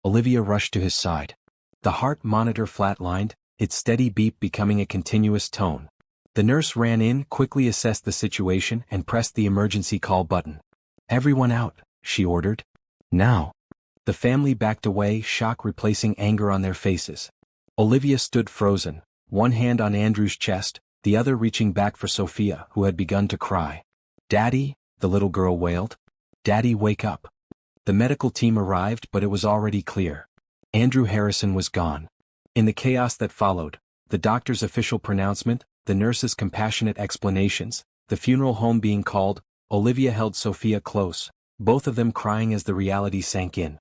A: Olivia rushed to his side. The heart monitor flatlined, its steady beep becoming a continuous tone. The nurse ran in, quickly assessed the situation, and pressed the emergency call button. Everyone out, she ordered. Now. The family backed away, shock replacing anger on their faces. Olivia stood frozen, one hand on Andrew's chest, the other reaching back for Sophia, who had begun to cry. Daddy, the little girl wailed. Daddy, wake up. The medical team arrived, but it was already clear. Andrew Harrison was gone. In the chaos that followed, the doctor's official pronouncement, the nurse's compassionate explanations, the funeral home being called, Olivia held Sophia close, both of them crying as the reality sank in.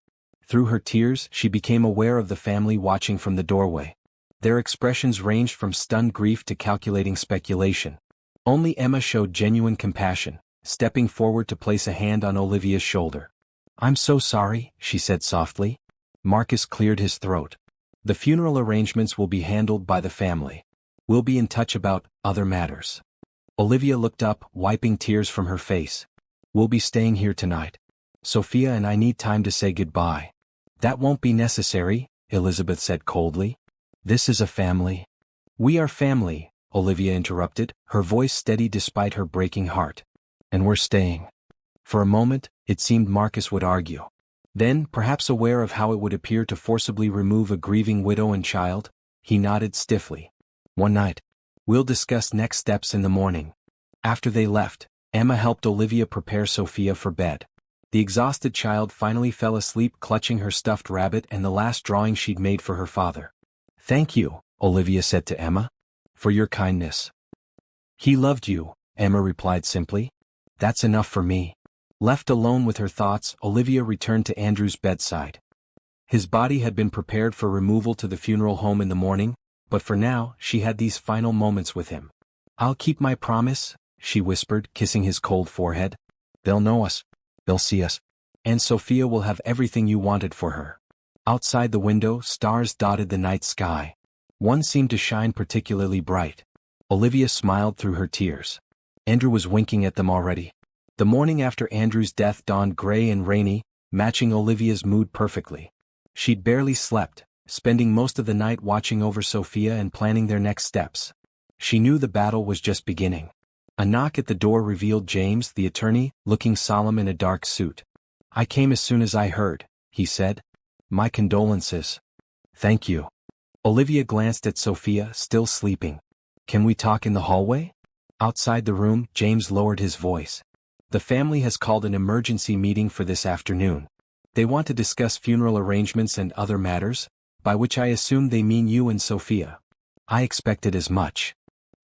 A: Through her tears, she became aware of the family watching from the doorway. Their expressions ranged from stunned grief to calculating speculation. Only Emma showed genuine compassion, stepping forward to place a hand on Olivia's shoulder. I'm so sorry, she said softly. Marcus cleared his throat. The funeral arrangements will be handled by the family. We'll be in touch about other matters. Olivia looked up, wiping tears from her face. We'll be staying here tonight. Sophia and I need time to say goodbye. That won't be necessary, Elizabeth said coldly. This is a family. We are family, Olivia interrupted, her voice steady despite her breaking heart. And we're staying. For a moment, it seemed Marcus would argue. Then, perhaps aware of how it would appear to forcibly remove a grieving widow and child, he nodded stiffly. One night. We'll discuss next steps in the morning. After they left, Emma helped Olivia prepare Sophia for bed. The exhausted child finally fell asleep clutching her stuffed rabbit and the last drawing she'd made for her father. Thank you, Olivia said to Emma, for your kindness. He loved you, Emma replied simply. That's enough for me. Left alone with her thoughts, Olivia returned to Andrew's bedside. His body had been prepared for removal to the funeral home in the morning, but for now, she had these final moments with him. I'll keep my promise, she whispered, kissing his cold forehead. They'll know us. They'll see us. And Sophia will have everything you wanted for her. Outside the window, stars dotted the night sky. One seemed to shine particularly bright. Olivia smiled through her tears. Andrew was winking at them already. The morning after Andrew's death dawned gray and rainy, matching Olivia's mood perfectly. She'd barely slept, spending most of the night watching over Sophia and planning their next steps. She knew the battle was just beginning. A knock at the door revealed James, the attorney, looking solemn in a dark suit. "I came as soon as I heard," he said. "My condolences." "Thank you." Olivia glanced at Sophia, still sleeping. "Can we talk in the hallway?" Outside the room, James lowered his voice. "The family has called an emergency meeting for this afternoon. They want to discuss funeral arrangements and other matters, by which I assume they mean you and Sophia. I expected as much.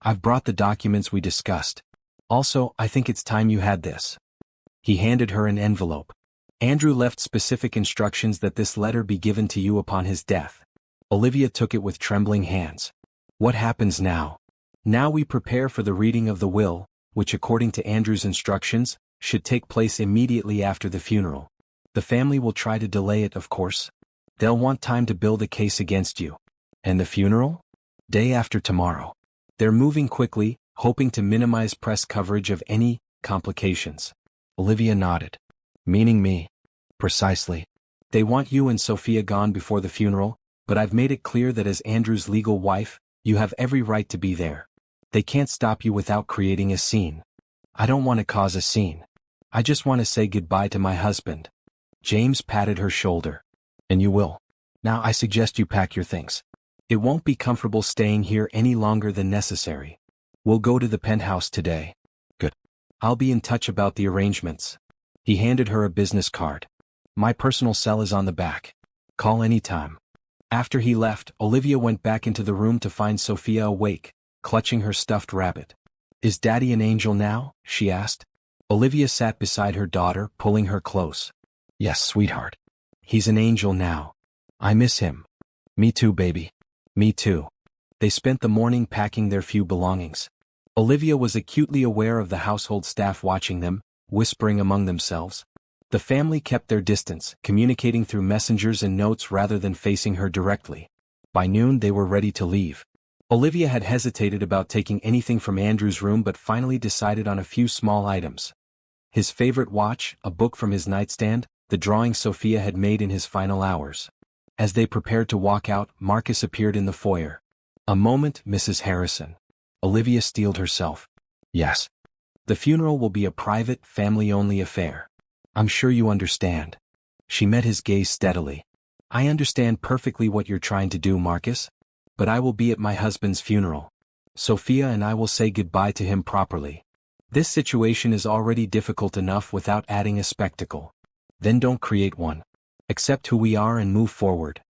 A: I've brought the documents we discussed. Also, I think it's time you had this." He handed her an envelope. "Andrew left specific instructions that this letter be given to you upon his death." Olivia took it with trembling hands. "What happens now?" "Now we prepare for the reading of the will, which according to Andrew's instructions, should take place immediately after the funeral. The family will try to delay it, of course. They'll want time to build a case against you." "And the funeral?" "Day after tomorrow. They're moving quickly, hoping to minimize press coverage of any complications." Olivia nodded. "Meaning me?" "Precisely. They want you and Sophia gone before the funeral, but I've made it clear that as Andrew's legal wife, you have every right to be there. They can't stop you without creating a scene. I don't want to cause a scene. I just want to say goodbye to my husband." James patted her shoulder. "And you will. Now I suggest you pack your things. It won't be comfortable staying here any longer than necessary. We'll go to the penthouse today." "Good. I'll be in touch about the arrangements." He handed her a business card. "My personal cell is on the back. Call anytime." After he left, Olivia went back into the room to find Sophia awake, clutching her stuffed rabbit. "Is Daddy an angel now?" she asked. Olivia sat beside her daughter, pulling her close. "Yes, sweetheart. He's an angel now. I miss him." "Me too, baby. Me too." They spent the morning packing their few belongings. Olivia was acutely aware of the household staff watching them, whispering among themselves. The family kept their distance, communicating through messengers and notes rather than facing her directly. By noon they were ready to leave. Olivia had hesitated about taking anything from Andrew's room but finally decided on a few small items. His favorite watch, a book from his nightstand, the drawing Sophia had made in his final hours. As they prepared to walk out, Marcus appeared in the foyer. "A moment, Mrs. Harrison." Olivia steeled herself. "Yes. The funeral will be a private, family-only affair. I'm sure you understand." She met his gaze steadily. "I understand perfectly what you're trying to do, Marcus. But I will be at my husband's funeral. Sophia and I will say goodbye to him properly. This situation is already difficult enough without adding a spectacle. Then don't create one. Accept who we are and move forward."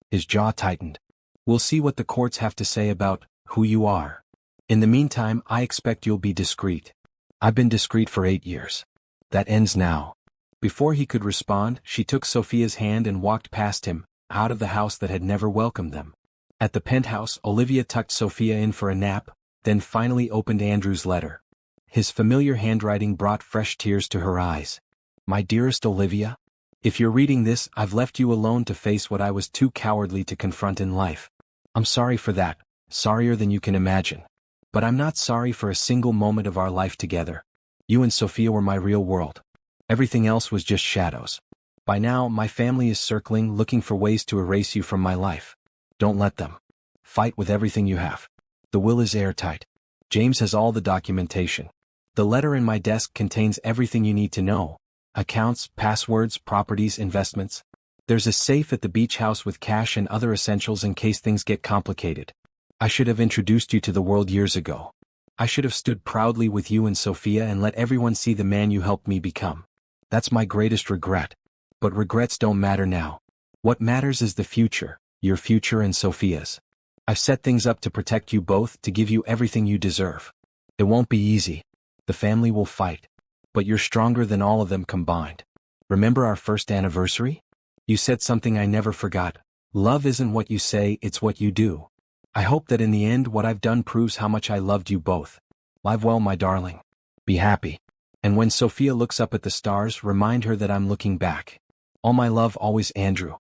A: His jaw tightened. "We'll see what the courts have to say about who you are. In the meantime, I expect you'll be discreet." "I've been discreet for 8 years. That ends now." Before he could respond, she took Sophia's hand and walked past him, out of the house that had never welcomed them. At the penthouse, Olivia tucked Sophia in for a nap, then finally opened Andrew's letter. His familiar handwriting brought fresh tears to her eyes. "My dearest Olivia, if you're reading this, I've left you alone to face what I was too cowardly to confront in life. I'm sorry for that, sorrier than you can imagine. But I'm not sorry for a single moment of our life together. You and Sophia were my real world. Everything else was just shadows. By now, my family is circling, looking for ways to erase you from my life. Don't let them. Fight with everything you have. The will is airtight. James has all the documentation. The letter in my desk contains everything you need to know. Accounts, passwords, properties, investments. There's a safe at the beach house with cash and other essentials in case things get complicated. I should have introduced you to the world years ago. I should have stood proudly with you and Sophia and let everyone see the man you helped me become. That's my greatest regret. But regrets don't matter now. What matters is the future, your future and Sophia's. I've set things up to protect you both, to give you everything you deserve. It won't be easy. The family will fight. But you're stronger than all of them combined. Remember our first anniversary? You said something I never forgot. Love isn't what you say, it's what you do. I hope that in the end what I've done proves how much I loved you both. Live well, my darling. Be happy. And when Sophia looks up at the stars, remind her that I'm looking back. All my love, always, Andrew."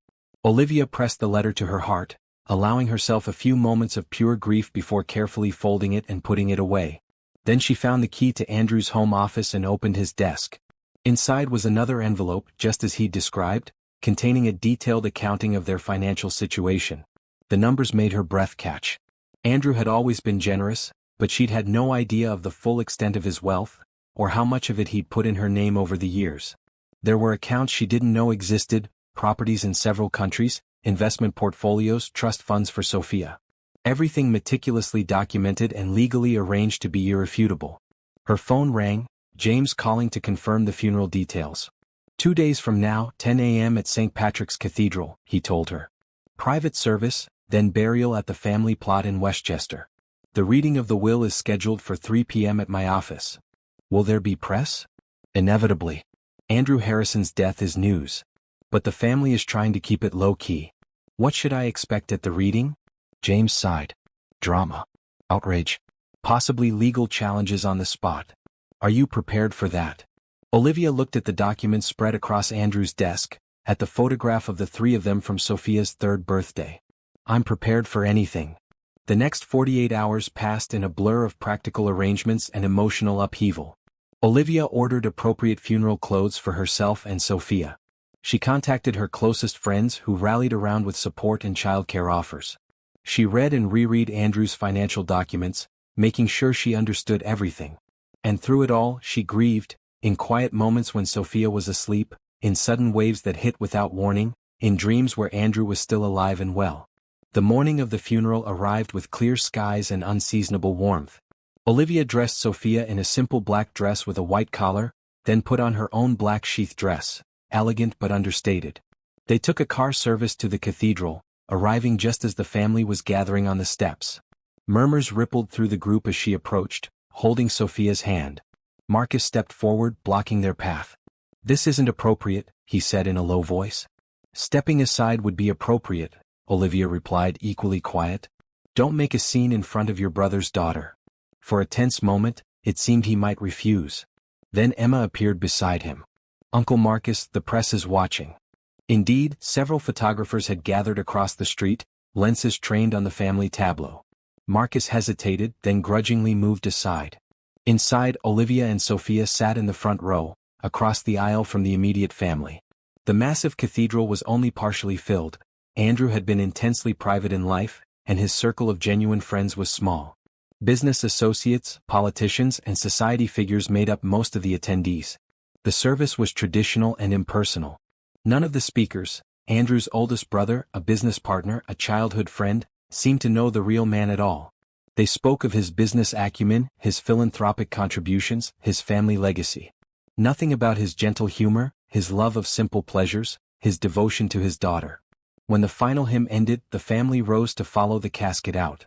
A: Olivia pressed the letter to her heart, allowing herself a few moments of pure grief before carefully folding it and putting it away. Then she found the key to Andrew's home office and opened his desk. Inside was another envelope, just as he'd described, containing a detailed accounting of their financial situation. The numbers made her breath catch. Andrew had always been generous, but she'd had no idea of the full extent of his wealth, or how much of it he'd put in her name over the years. There were accounts she didn't know existed, properties in several countries, investment portfolios, trust funds for Sophia. Everything meticulously documented and legally arranged to be irrefutable. Her phone rang, James calling to confirm the funeral details. 2 days from now, 10 a.m. at St. Patrick's Cathedral, he told her. Private service, then burial at the family plot in Westchester. The reading of the will is scheduled for 3 p.m. at my office. Will there be press? Inevitably. Andrew Harrison's death is news. But the family is trying to keep it low-key. What should I expect at the reading? James sighed. Drama. Outrage. Possibly legal challenges on the spot. Are you prepared for that? Olivia looked at the documents spread across Andrew's desk, at the photograph of the three of them from Sophia's 3rd birthday. I'm prepared for anything. The next 48 hours passed in a blur of practical arrangements and emotional upheaval. Olivia ordered appropriate funeral clothes for herself and Sophia. She contacted her closest friends who rallied around with support and childcare offers. She read and reread Andrew's financial documents, making sure she understood everything. And through it all, she grieved, in quiet moments when Sophia was asleep, in sudden waves that hit without warning, in dreams where Andrew was still alive and well. The morning of the funeral arrived with clear skies and unseasonable warmth. Olivia dressed Sophia in a simple black dress with a white collar, then put on her own black sheath dress, elegant but understated. They took a car service to the cathedral, arriving just as the family was gathering on the steps. Murmurs rippled through the group as she approached, holding Sophia's hand. Marcus stepped forward, blocking their path. This isn't appropriate, he said in a low voice. Stepping aside would be appropriate, Olivia replied, equally quiet. Don't make a scene in front of your brother's daughter. For a tense moment, it seemed he might refuse. Then Emma appeared beside him. Uncle Marcus, the press is watching. Indeed, several photographers had gathered across the street, lenses trained on the family tableau. Marcus hesitated, then grudgingly moved aside. Inside, Olivia and Sophia sat in the front row, across the aisle from the immediate family. The massive cathedral was only partially filled. Andrew had been intensely private in life, and his circle of genuine friends was small. Business associates, politicians, and society figures made up most of the attendees. The service was traditional and impersonal. None of the speakers, Andrew's oldest brother, a business partner, a childhood friend, seemed to know the real man at all. They spoke of his business acumen, his philanthropic contributions, his family legacy. Nothing about his gentle humor, his love of simple pleasures, his devotion to his daughter. When the final hymn ended, the family rose to follow the casket out.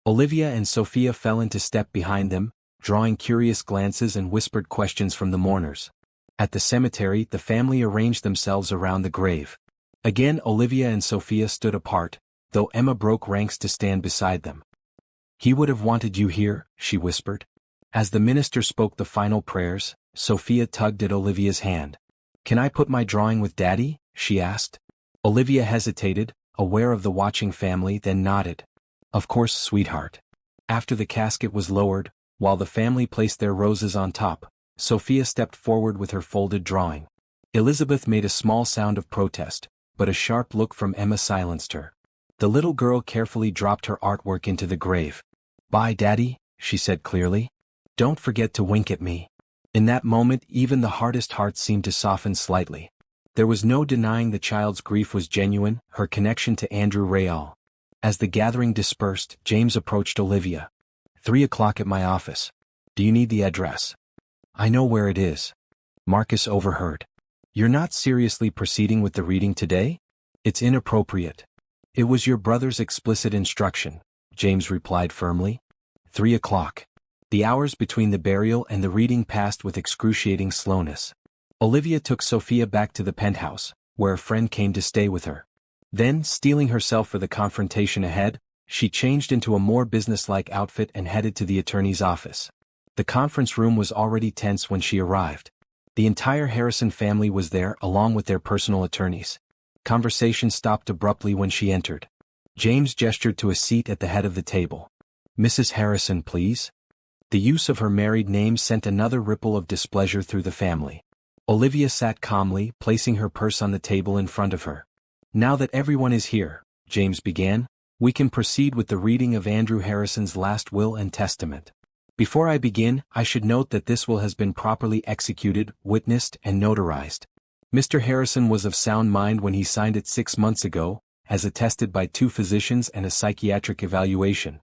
A: Olivia and Sophia fell into step behind them, drawing curious glances and whispered questions from the mourners. At the cemetery, the family arranged themselves around the grave. Again, Olivia and Sophia stood apart, though Emma broke ranks to stand beside them. He would have wanted you here, she whispered. As the minister spoke the final prayers, Sophia tugged at Olivia's hand. Can I put my drawing with Daddy? She asked. Olivia hesitated, aware of the watching family, then nodded. Of course, sweetheart. After the casket was lowered, while the family placed their roses on top, Sophia stepped forward with her folded drawing. Elizabeth made a small sound of protest, but a sharp look from Emma silenced her. The little girl carefully dropped her artwork into the grave. Bye, Daddy, she said clearly. Don't forget to wink at me. In that moment, even the hardest heart seemed to soften slightly. There was no denying the child's grief was genuine, her connection to Andrew Rayall. As the gathering dispersed, James approached Olivia. 3 o'clock at my office. Do you need the address? I know where it is. Marcus overheard. You're not seriously proceeding with the reading today? It's inappropriate. It was your brother's explicit instruction, James replied firmly. 3 o'clock. The hours between the burial and the reading passed with excruciating slowness. Olivia took Sophia back to the penthouse, where a friend came to stay with her. Then, steeling herself for the confrontation ahead, she changed into a more businesslike outfit and headed to the attorney's office. The conference room was already tense when she arrived. The entire Harrison family was there along with their personal attorneys. Conversation stopped abruptly when she entered. James gestured to a seat at the head of the table. Mrs. Harrison, please. The use of her married name sent another ripple of displeasure through the family. Olivia sat calmly, placing her purse on the table in front of her. "Now that everyone is here," James began, "we can proceed with the reading of Andrew Harrison's last will and testament. Before I begin, I should note that this will has been properly executed, witnessed, and notarized. Mr. Harrison was of sound mind when he signed it 6 months ago, as attested by 2 physicians and a psychiatric evaluation."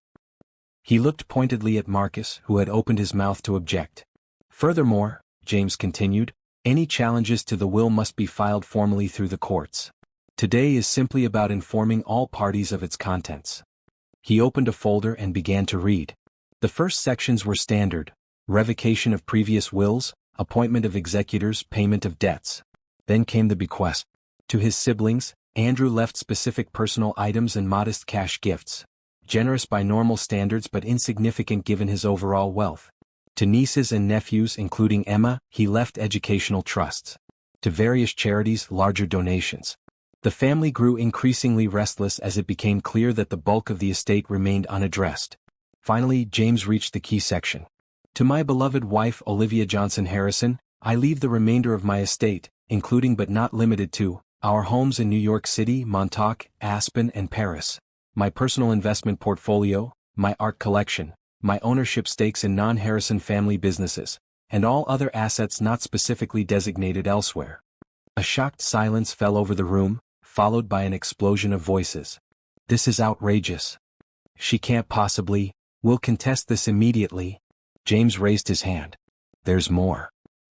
A: He looked pointedly at Marcus, who had opened his mouth to object. "Furthermore," James continued, "any challenges to the will must be filed formally through the courts. Today is simply about informing all parties of its contents." He opened a folder and began to read. The first sections were standard: revocation of previous wills, appointment of executors, payment of debts. Then came the bequest. To his siblings, Andrew left specific personal items and modest cash gifts. Generous by normal standards but insignificant given his overall wealth. To nieces and nephews, including Emma, he left educational trusts. To various charities, larger donations. The family grew increasingly restless as it became clear that the bulk of the estate remained unaddressed. Finally, James reached the key section. "To my beloved wife Olivia Johnson Harrison, I leave the remainder of my estate, including but not limited to, our homes in New York City, Montauk, Aspen, and Paris, my personal investment portfolio, my art collection, my ownership stakes in non-Harrison family businesses, and all other assets not specifically designated elsewhere." A shocked silence fell over the room, followed by an explosion of voices. "This is outrageous. She can't possibly. We'll contest this immediately." James raised his hand. "There's more."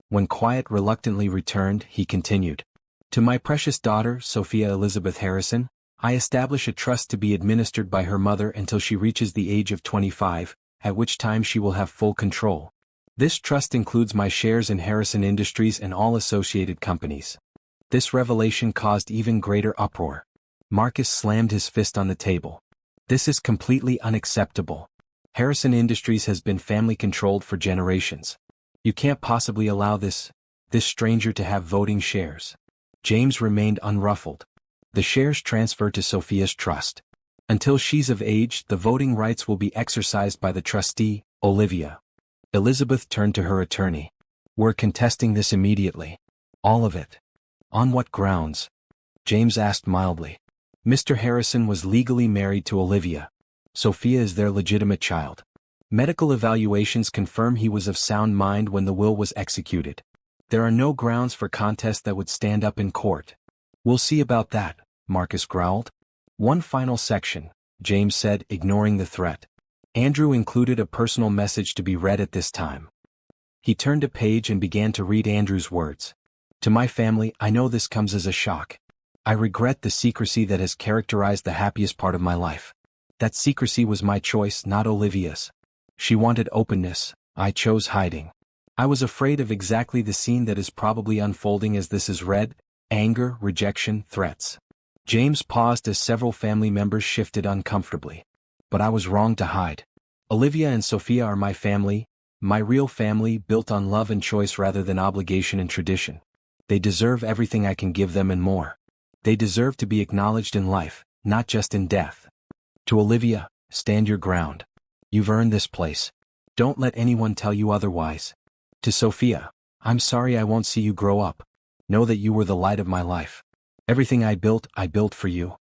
A: When quiet reluctantly returned, he continued. "To my precious daughter, Sophia Elizabeth Harrison, I establish a trust to be administered by her mother until she reaches the age of 25, at which time she will have full control. This trust includes my shares in Harrison Industries and all associated companies." This revelation caused even greater uproar. Marcus slammed his fist on the table. "This is completely unacceptable. Harrison Industries has been family-controlled for generations. You can't possibly allow this stranger to have voting shares." James remained unruffled. "The shares transfer to Sophia's trust. Until she's of age, the voting rights will be exercised by the trustee, Olivia." Elizabeth turned to her attorney. "We're contesting this immediately. All of it." "On what grounds?" James asked mildly. "Mr. Harrison was legally married to Olivia. Sophia is their legitimate child. Medical evaluations confirm he was of sound mind when the will was executed. There are no grounds for contest that would stand up in court." "We'll see about that," Marcus growled. "One final section," James said, ignoring the threat. Andrew included a personal message to be read at this time. He turned a page and began to read Andrew's words. "To my family, I know this comes as a shock. I regret the secrecy that has characterized the happiest part of my life. That secrecy was my choice, not Olivia's. She wanted openness, I chose hiding. I was afraid of exactly the scene that is probably unfolding as this is read: anger, rejection, threats." James paused as several family members shifted uncomfortably. "But I was wrong to hide. Olivia and Sophia are my family, my real family, built on love and choice rather than obligation and tradition. They deserve everything I can give them and more. They deserve to be acknowledged in life, not just in death. To Olivia, stand your ground. You've earned this place. Don't let anyone tell you otherwise. To Sophia, I'm sorry I won't see you grow up. Know that you were the light of my life. Everything I built for you.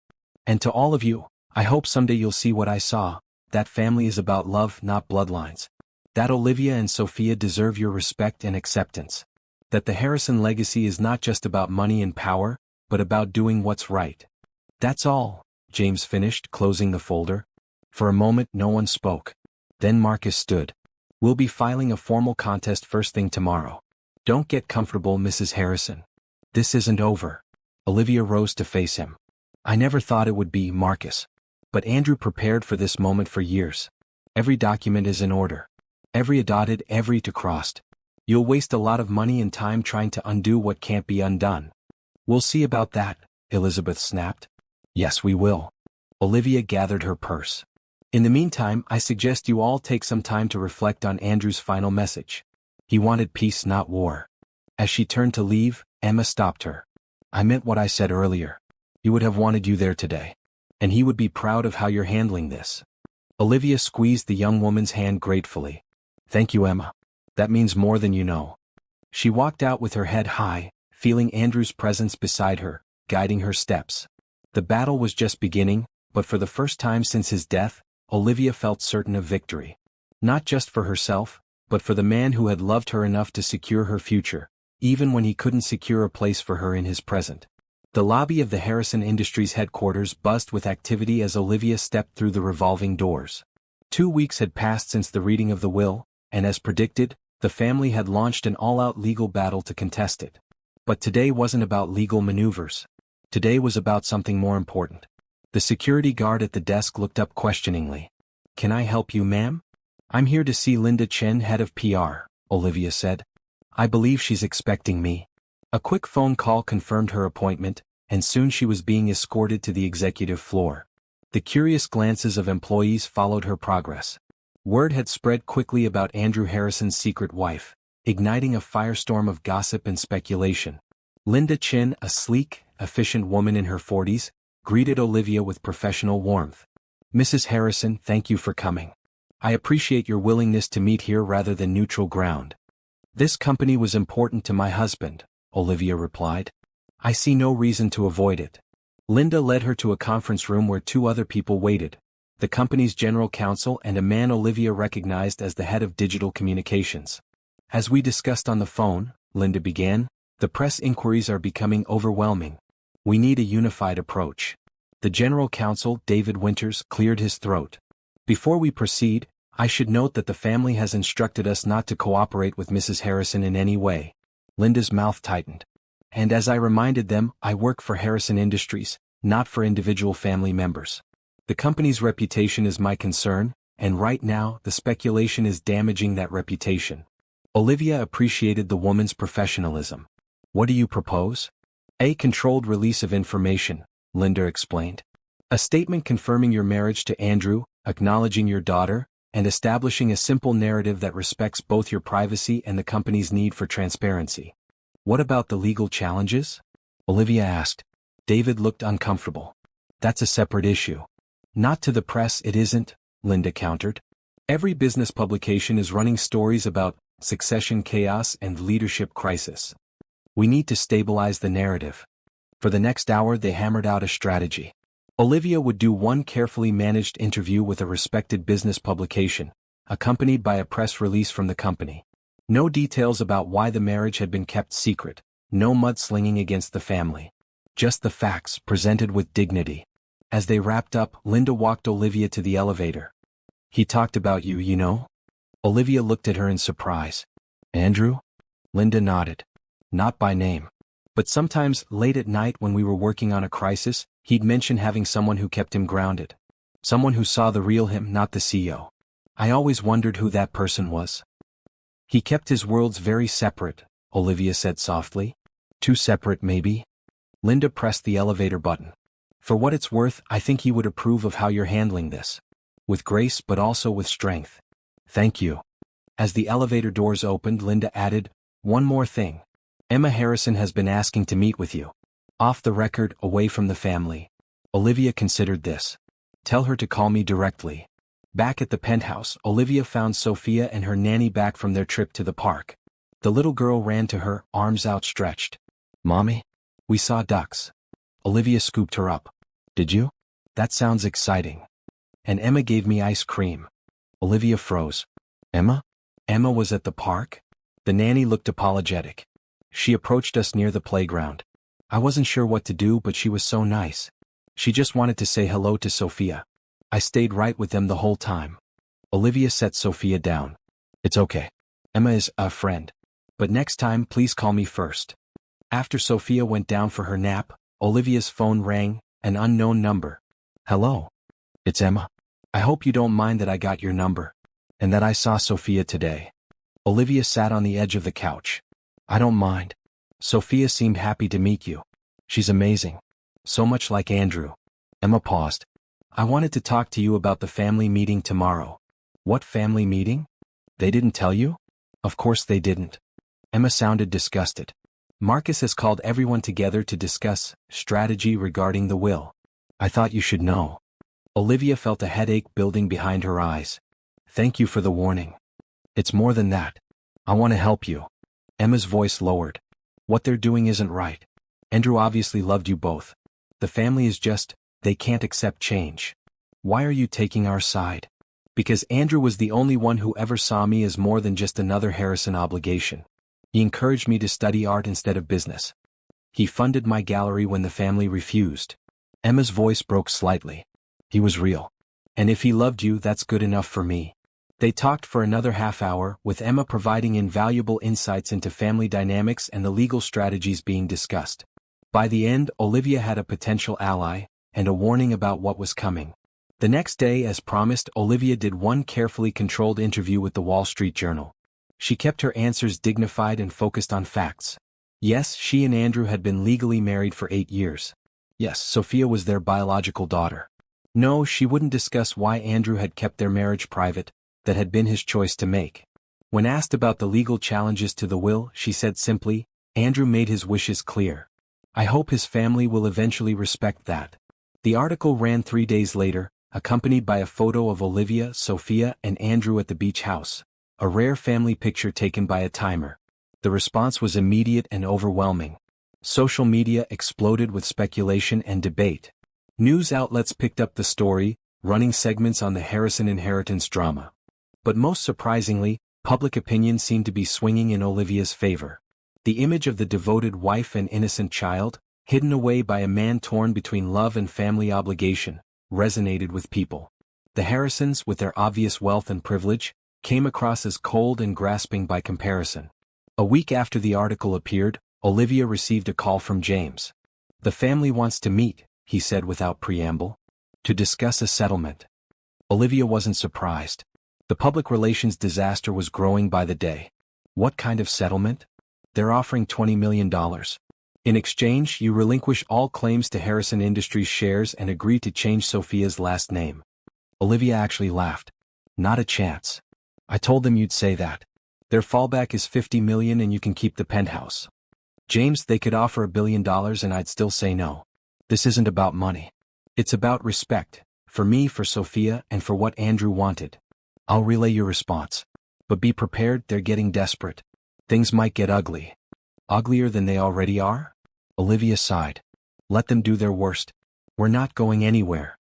A: And to all of you, I hope someday you'll see what I saw, that family is about love, not bloodlines. That Olivia and Sophia deserve your respect and acceptance. That the Harrison legacy is not just about money and power, but about doing what's right. That's all," James finished, closing the folder. For a moment no one spoke. Then Marcus stood. "We'll be filing a formal contest first thing tomorrow. Don't get comfortable, Mrs. Harrison. This isn't over." Olivia rose to face him. "I never thought it would be, Marcus. But Andrew prepared for this moment for years. Every document is in order. Every dotted, every to crossed. You'll waste a lot of money and time trying to undo what can't be undone." "We'll see about that," Elizabeth snapped. "Yes, we will." Olivia gathered her purse. "In the meantime, I suggest you all take some time to reflect on Andrew's final message. He wanted peace, not war." As she turned to leave, Emma stopped her. "I meant what I said earlier. He would have wanted you there today. And he would be proud of how you're handling this." Olivia squeezed the young woman's hand gratefully. Thank you, Emma. That means more than you know. She walked out with her head high, feeling Andrew's presence beside her, guiding her steps. The battle was just beginning, but for the first time since his death, Olivia felt certain of victory. Not just for herself, but for the man who had loved her enough to secure her future, even when he couldn't secure a place for her in his present. The lobby of the Harrison Industries headquarters buzzed with activity as Olivia stepped through the revolving doors. 2 weeks had passed since the reading of the will, and as predicted, the family had launched an all-out legal battle to contest it. But today wasn't about legal maneuvers. Today was about something more important. The security guard at the desk looked up questioningly. "Can I help you, ma'am?" "I'm here to see Linda Chen, head of PR," Olivia said. "I believe she's expecting me." A quick phone call confirmed her appointment, and soon she was being escorted to the executive floor. The curious glances of employees followed her progress. Word had spread quickly about Andrew Harrison's secret wife, igniting a firestorm of gossip and speculation. Linda Chen, a sleek, efficient woman in her 40s, greeted Olivia with professional warmth. "Mrs. Harrison, thank you for coming. I appreciate your willingness to meet here rather than neutral ground." "This company was important to my husband," Olivia replied. "I see no reason to avoid it." Linda led her to a conference room where 2 other people waited, the company's general counsel and a man Olivia recognized as the head of digital communications. "As we discussed on the phone," Linda began, "the press inquiries are becoming overwhelming. We need a unified approach." The general counsel, David Winters, cleared his throat. "Before we proceed, I should note that the family has instructed us not to cooperate with Mrs. Harrison in any way." Linda's mouth tightened. "And as I reminded them, I work for Harrison Industries, not for individual family members. The company's reputation is my concern, and right now the speculation is damaging that reputation." Olivia appreciated the woman's professionalism. "What do you propose?" "A controlled release of information," Linda explained. "A statement confirming your marriage to Andrew, acknowledging your daughter, and establishing a simple narrative that respects both your privacy and the company's need for transparency." "What about the legal challenges?" Olivia asked. David looked uncomfortable. "That's a separate issue." "Not to the press, it isn't," Linda countered. "Every business publication is running stories about succession chaos and leadership crisis. We need to stabilize the narrative." For the next hour they hammered out a strategy. Olivia would do one carefully managed interview with a respected business publication, accompanied by a press release from the company. No details about why the marriage had been kept secret, no mudslinging against the family. Just the facts, presented with dignity. As they wrapped up, Linda walked Olivia to the elevator. "He talked about you, you know?" Olivia looked at her in surprise. "Andrew?" Linda nodded. "Not by name. But sometimes, late at night when we were working on a crisis, he'd mention having someone who kept him grounded. Someone who saw the real him, not the CEO. I always wondered who that person was." "He kept his worlds very separate," Olivia said softly. "Too separate, maybe?" Linda pressed the elevator button. "For what it's worth, I think he would approve of how you're handling this. With grace but also with strength." "Thank you." As the elevator doors opened, Linda added, "One more thing. Emma Harrison has been asking to meet with you. Off the record, away from the family." Olivia considered this. "Tell her to call me directly." Back at the penthouse, Olivia found Sophia and her nanny back from their trip to the park. The little girl ran to her, arms outstretched. "Mommy? We saw ducks." Olivia scooped her up. "Did you? That sounds exciting." "And Emma gave me ice cream." Olivia froze. "Emma? Emma was at the park?" The nanny looked apologetic. "She approached us near the playground. I wasn't sure what to do, but she was so nice. She just wanted to say hello to Sophia. I stayed right with them the whole time." Olivia set Sophia down. "It's okay. Emma is a friend. But next time, please call me first." After Sophia went down for her nap, Olivia's phone rang, an unknown number. "Hello. It's Emma. I hope you don't mind that I got your number. And that I saw Sophia today." Olivia sat on the edge of the couch. "I don't mind. Sophia seemed happy to meet you. She's amazing. So much like Andrew." Emma paused. "I wanted to talk to you about the family meeting tomorrow." "What family meeting? They didn't tell you?" "Of course they didn't." Emma sounded disgusted. "Marcus has called everyone together to discuss strategy regarding the will. I thought you should know." Olivia felt a headache building behind her eyes. "Thank you for the warning." It's more than that. I want to help you. Emma's voice lowered. What they're doing isn't right. Andrew obviously loved you both. The family is just, they can't accept change. Why are you taking our side? Because Andrew was the only one who ever saw me as more than just another Harrison obligation. He encouraged me to study art instead of business. He funded my gallery when the family refused. Emma's voice broke slightly. He was real. And if he loved you, that's good enough for me. They talked for another half hour, with Emma providing invaluable insights into family dynamics and the legal strategies being discussed. By the end, Olivia had a potential ally, and a warning about what was coming. The next day, as promised, Olivia did one carefully controlled interview with the Wall Street Journal. She kept her answers dignified and focused on facts. Yes, she and Andrew had been legally married for 8 years. Yes, Sophia was their biological daughter. No, she wouldn't discuss why Andrew had kept their marriage private. That had been his choice to make. When asked about the legal challenges to the will, she said simply, Andrew made his wishes clear. I hope his family will eventually respect that. The article ran 3 days later, accompanied by a photo of Olivia, Sophia, and Andrew at the beach house, a rare family picture taken by a timer. The response was immediate and overwhelming. Social media exploded with speculation and debate. News outlets picked up the story, running segments on the Harrison inheritance drama. But most surprisingly, public opinion seemed to be swinging in Olivia's favor. The image of the devoted wife and innocent child, hidden away by a man torn between love and family obligation, resonated with people. The Harrisons, with their obvious wealth and privilege, came across as cold and grasping by comparison. A week after the article appeared, Olivia received a call from James. The family wants to meet, he said without preamble, to discuss a settlement. Olivia wasn't surprised. The public relations disaster was growing by the day. What kind of settlement? They're offering $20 million. In exchange, you relinquish all claims to Harrison Industries shares and agree to change Sophia's last name. Olivia actually laughed. Not a chance. I told them you'd say that. Their fallback is $50 million and you can keep the penthouse. James, they could offer $1 billion and I'd still say no. This isn't about money. It's about respect, for me, for Sophia, and for what Andrew wanted. I'll relay your response. But be prepared, they're getting desperate. Things might get ugly. Uglier than they already are? Olivia sighed. Let them do their worst. We're not going anywhere.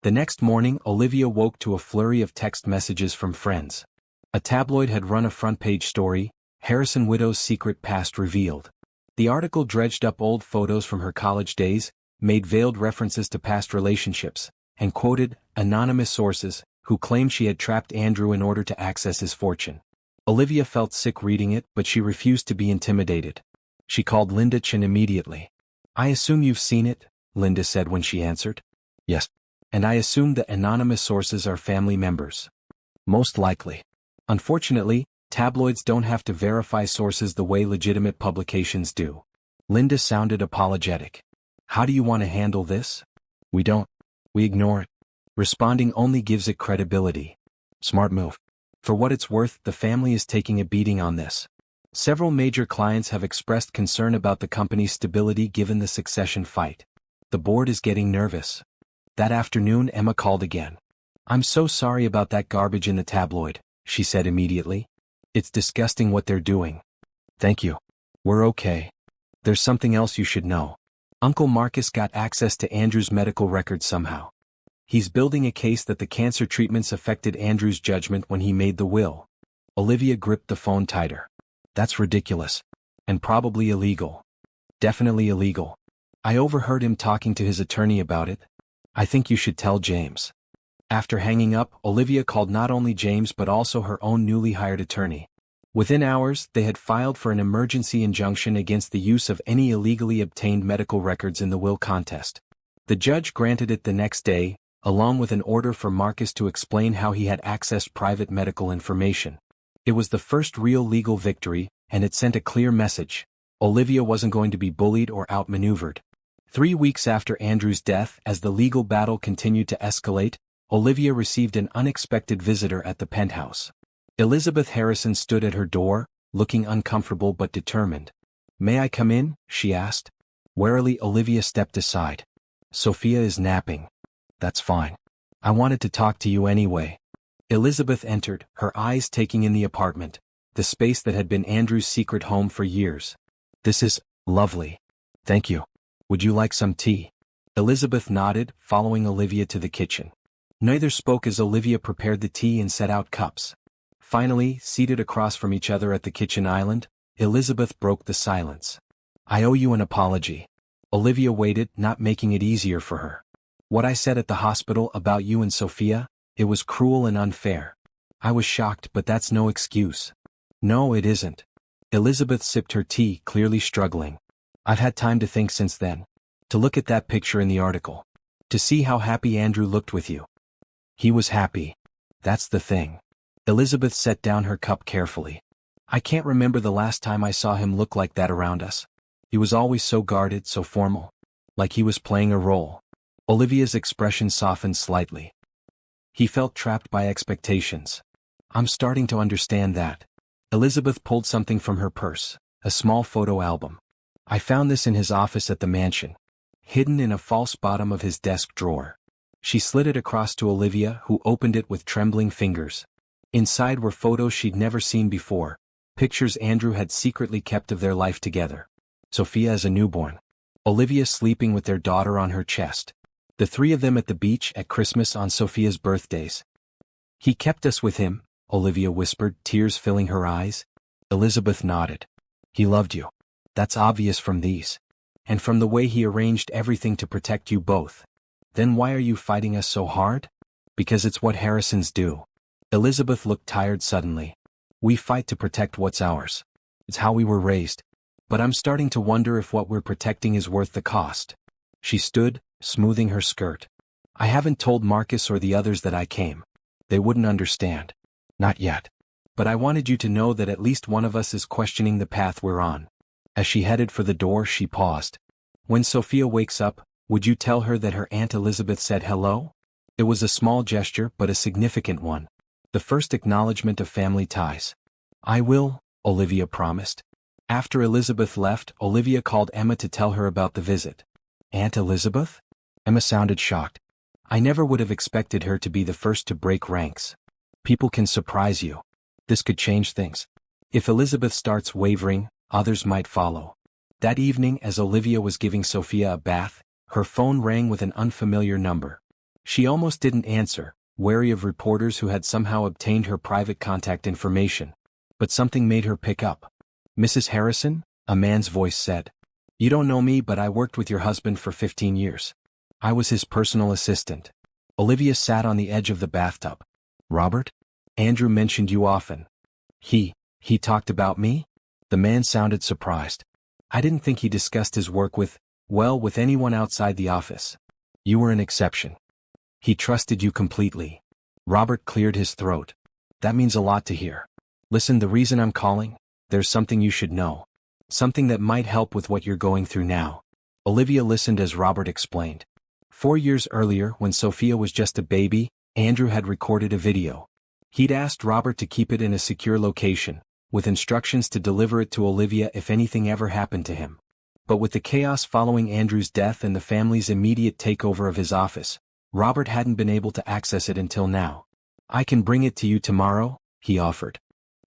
A: The next morning, Olivia woke to a flurry of text messages from friends. A tabloid had run a front-page story, Harrison widow's secret past revealed. The article dredged up old photos from her college days, made veiled references to past relationships, and quoted anonymous sources who claimed she had trapped Andrew in order to access his fortune. Olivia felt sick reading it, but she refused to be intimidated. She called Linda Chin immediately. I assume you've seen it, Linda said when she answered. Yes. And I assume the anonymous sources are family members. Most likely. Unfortunately, tabloids don't have to verify sources the way legitimate publications do. Linda sounded apologetic. How do you want to handle this? We don't. We ignore it. Responding only gives it credibility. Smart move. For what it's worth, the family is taking a beating on this. Several major clients have expressed concern about the company's stability given the succession fight. The board is getting nervous. That afternoon, Emma called again. I'm so sorry about that garbage in the tabloid, she said immediately. It's disgusting what they're doing. Thank you. We're okay. There's something else you should know. Uncle Marcus got access to Andrew's medical records somehow. He's building a case that the cancer treatments affected Andrew's judgment when he made the will. Olivia gripped the phone tighter. That's ridiculous. And probably illegal. Definitely illegal. I overheard him talking to his attorney about it. I think you should tell James. After hanging up, Olivia called not only James but also her own newly hired attorney. Within hours, they had filed for an emergency injunction against the use of any illegally obtained medical records in the will contest. The judge granted it the next day, along with an order for Marcus to explain how he had accessed private medical information. It was the first real legal victory, and it sent a clear message. Olivia wasn't going to be bullied or outmaneuvered. 3 weeks after Andrew's death, as the legal battle continued to escalate, Olivia received an unexpected visitor at the penthouse. Elizabeth Harrison stood at her door, looking uncomfortable but determined. May I come in? She asked. Warily, Olivia stepped aside. Sophia is napping. That's fine. I wanted to talk to you anyway. Elizabeth entered, her eyes taking in the apartment, the space that had been Andrew's secret home for years. "This is lovely. Thank you. Would you like some tea?" Elizabeth nodded, following Olivia to the kitchen. Neither spoke as Olivia prepared the tea and set out cups. Finally, seated across from each other at the kitchen island, Elizabeth broke the silence. "I owe you an apology." Olivia waited, not making it easier for her. "What I said at the hospital about you and Sophia, it was cruel and unfair. I was shocked, but that's no excuse." "No, it isn't." Elizabeth sipped her tea, clearly struggling. "I've had time to think since then. To look at that picture in the article. To see how happy Andrew looked with you. He was happy. That's the thing." Elizabeth set down her cup carefully. "I can't remember the last time I saw him look like that around us. He was always so guarded, so formal. Like he was playing a role." Olivia's expression softened slightly. "He felt trapped by expectations. I'm starting to understand that." Elizabeth pulled something from her purse, a small photo album. "I found this in his office at the mansion, hidden in a false bottom of his desk drawer." She slid it across to Olivia, who opened it with trembling fingers. Inside were photos she'd never seen before, pictures Andrew had secretly kept of their life together. Sophia as a newborn. Olivia sleeping with their daughter on her chest. The three of them at the beach at Christmas on Sophia's birthdays. "He kept us with him," Olivia whispered, tears filling her eyes. Elizabeth nodded. "He loved you. That's obvious from these. And from the way he arranged everything to protect you both. Then why are you fighting us so hard?" "Because it's what Harrisons do." Elizabeth looked tired suddenly. "We fight to protect what's ours. It's how we were raised. But I'm starting to wonder if what we're protecting is worth the cost." She stood, smoothing her skirt. "I haven't told Marcus or the others that I came. They wouldn't understand. Not yet. But I wanted you to know that at least one of us is questioning the path we're on." As she headed for the door, she paused. "When Sophia wakes up, would you tell her that her Aunt Elizabeth said hello?" It was a small gesture, but a significant one. The first acknowledgement of family ties. "I will," Olivia promised. After Elizabeth left, Olivia called Emma to tell her about the visit. "Aunt Elizabeth?" Emma sounded shocked. "I never would have expected her to be the first to break ranks. People can surprise you. This could change things. If Elizabeth starts wavering, others might follow." That evening, as Olivia was giving Sophia a bath, her phone rang with an unfamiliar number. She almost didn't answer, wary of reporters who had somehow obtained her private contact information. But something made her pick up. "Mrs. Harrison?" a man's voice said. "You don't know me, but I worked with your husband for 15 years. I was his personal assistant." Olivia sat on the edge of the bathtub. "Robert? Andrew mentioned you often." He talked about me?" The man sounded surprised. "I didn't think he discussed his work with anyone outside the office. You were an exception. He trusted you completely." Robert cleared his throat. "That means a lot to hear. Listen, the reason I'm calling? There's something you should know. Something that might help with what you're going through now." Olivia listened as Robert explained. 4 years earlier, when Sophia was just a baby, Andrew had recorded a video. He'd asked Robert to keep it in a secure location, with instructions to deliver it to Olivia if anything ever happened to him. But with the chaos following Andrew's death and the family's immediate takeover of his office, Robert hadn't been able to access it until now. "I can bring it to you tomorrow," he offered.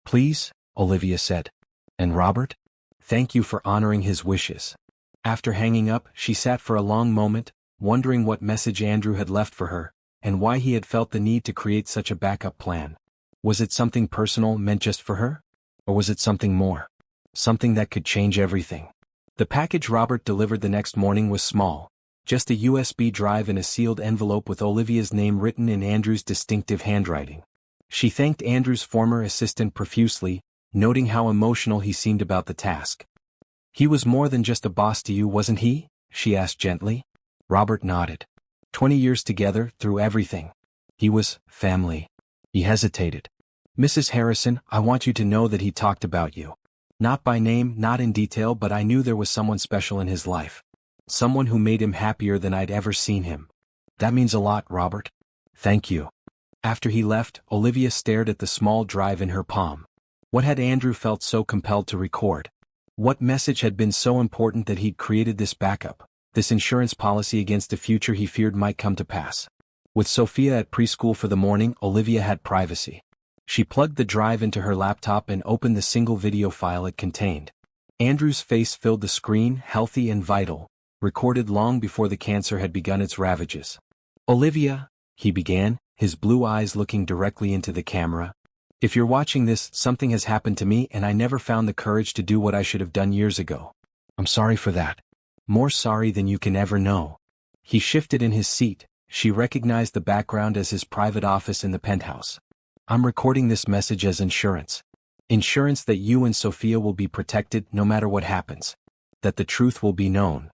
A: "Please," Olivia said. "And Robert? Thank you for honoring his wishes." After hanging up, she sat for a long moment, wondering what message Andrew had left for her, and why he had felt the need to create such a backup plan. Was it something personal meant just for her? Or was it something more? Something that could change everything? The package Robert delivered the next morning was small, just a USB drive in a sealed envelope with Olivia's name written in Andrew's distinctive handwriting. She thanked Andrew's former assistant profusely, noting how emotional he seemed about the task. "He was more than just a boss to you, wasn't he?" she asked gently. Robert nodded. 20 years together, through everything. He was family. He hesitated. "Mrs. Harrison, I want you to know that he talked about you. Not by name, not in detail, but I knew there was someone special in his life. Someone who made him happier than I'd ever seen him. That means a lot, Robert. Thank you." After he left, Olivia stared at the small drive in her palm. What had Andrew felt so compelled to record? What message had been so important that he'd created this backup, this insurance policy against a future he feared might come to pass? With Sophia at preschool for the morning, Olivia had privacy. She plugged the drive into her laptop and opened the single video file it contained. Andrew's face filled the screen, healthy and vital, recorded long before the cancer had begun its ravages. "Olivia," he began, his blue eyes looking directly into the camera. "If you're watching this, something has happened to me and I never found the courage to do what I should have done years ago. I'm sorry for that. More sorry than you can ever know." He shifted in his seat. She recognized the background as his private office in the penthouse. "I'm recording this message as insurance. Insurance that you and Sophia will be protected no matter what happens. That the truth will be known."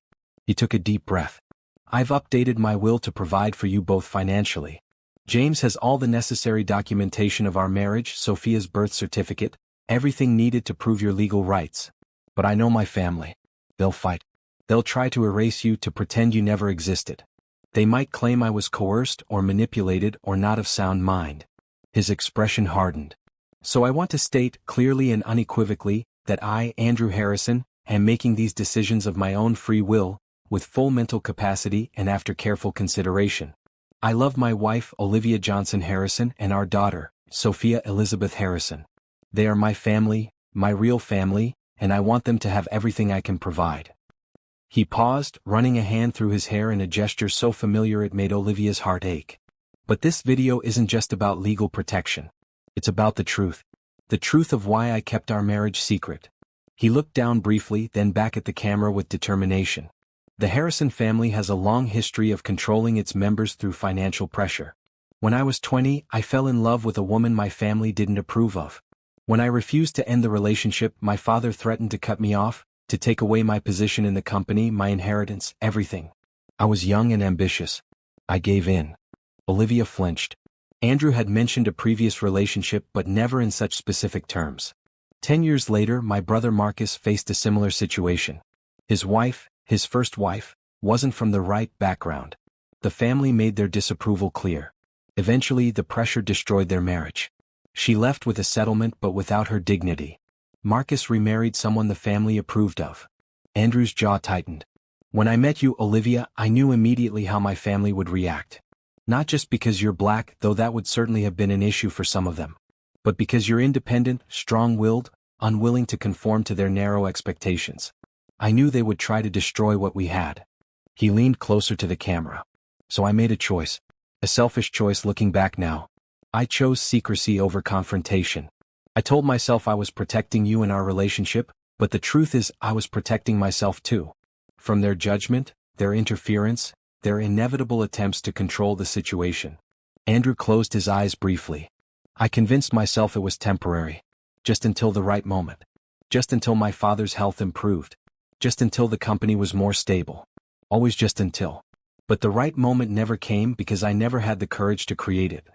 A: He took a deep breath. "I've updated my will to provide for you both financially. James has all the necessary documentation of our marriage, Sophia's birth certificate, everything needed to prove your legal rights. But I know my family. They'll fight. They'll try to erase you, to pretend you never existed. They might claim I was coerced or manipulated or not of sound mind." His expression hardened. "So I want to state clearly and unequivocally that I, Andrew Harrison, am making these decisions of my own free will, with full mental capacity and after careful consideration. I love my wife, Olivia Johnson Harrison, and our daughter, Sophia Elizabeth Harrison. They are my family, my real family, and I want them to have everything I can provide." He paused, running a hand through his hair in a gesture so familiar it made Olivia's heart ache. "But this video isn't just about legal protection. It's about the truth. The truth of why I kept our marriage secret." He looked down briefly, then back at the camera with determination. "The Harrison family has a long history of controlling its members through financial pressure. When I was 20, I fell in love with a woman my family didn't approve of. When I refused to end the relationship, my father threatened to cut me off, to take away my position in the company, my inheritance, everything. I was young and ambitious. I gave in." Olivia flinched. Andrew had mentioned a previous relationship, but never in such specific terms. 10 years later, my brother Marcus faced a similar situation. His wife, his first wife, wasn't from the right background. The family made their disapproval clear. Eventually, the pressure destroyed their marriage. She left with a settlement but without her dignity. Marcus remarried someone the family approved of. Andrew's jaw tightened. "When I met you, Olivia, I knew immediately how my family would react. Not just because you're black, though that would certainly have been an issue for some of them. But because you're independent, strong-willed, unwilling to conform to their narrow expectations. I knew they would try to destroy what we had." He leaned closer to the camera. "So I made a choice. A selfish choice looking back now. I chose secrecy over confrontation. I told myself I was protecting you and our relationship, but the truth is I was protecting myself too. From their judgment, their interference, their inevitable attempts to control the situation." Andrew closed his eyes briefly. "I convinced myself it was temporary. Just until the right moment. Just until my father's health improved. Just until the company was more stable. Always just until. But the right moment never came because I never had the courage to create it."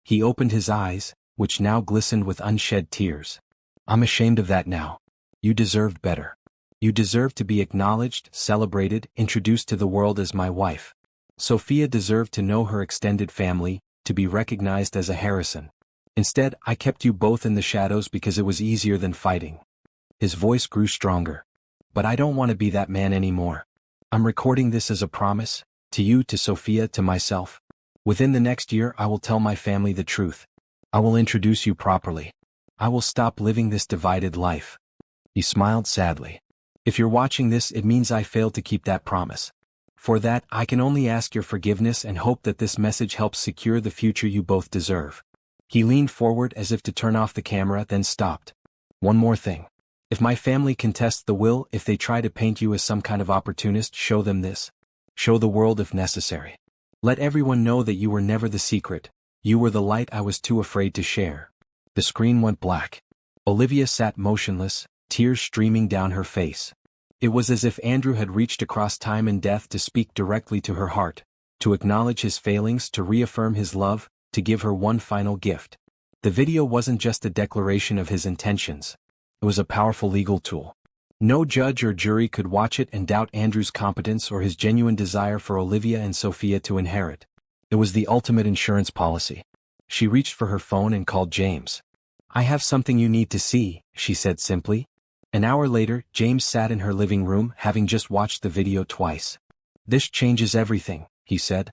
A: He opened his eyes, which now glistened with unshed tears. "I'm ashamed of that now. You deserved better. You deserved to be acknowledged, celebrated, introduced to the world as my wife. Sophia deserved to know her extended family, to be recognized as a Harrison. Instead, I kept you both in the shadows because it was easier than fighting." His voice grew stronger. "But I don't want to be that man anymore. I'm recording this as a promise, to you, to Sophia, to myself. Within the next year I will tell my family the truth. I will introduce you properly. I will stop living this divided life." He smiled sadly. "If you're watching this, it means I failed to keep that promise. For that, I can only ask your forgiveness and hope that this message helps secure the future you both deserve." He leaned forward as if to turn off the camera, then stopped. "One more thing. If my family contests the will, if they try to paint you as some kind of opportunist, show them this. Show the world if necessary. Let everyone know that you were never the secret. You were the light I was too afraid to share." The screen went black. Olivia sat motionless, tears streaming down her face. It was as if Andrew had reached across time and death to speak directly to her heart, to acknowledge his failings, to reaffirm his love, to give her one final gift. The video wasn't just a declaration of his intentions. It was a powerful legal tool. No judge or jury could watch it and doubt Andrew's competence or his genuine desire for Olivia and Sophia to inherit. It was the ultimate insurance policy. She reached for her phone and called James. "I have something you need to see," she said simply. An hour later, James sat in her living room, having just watched the video twice. "This changes everything," he said.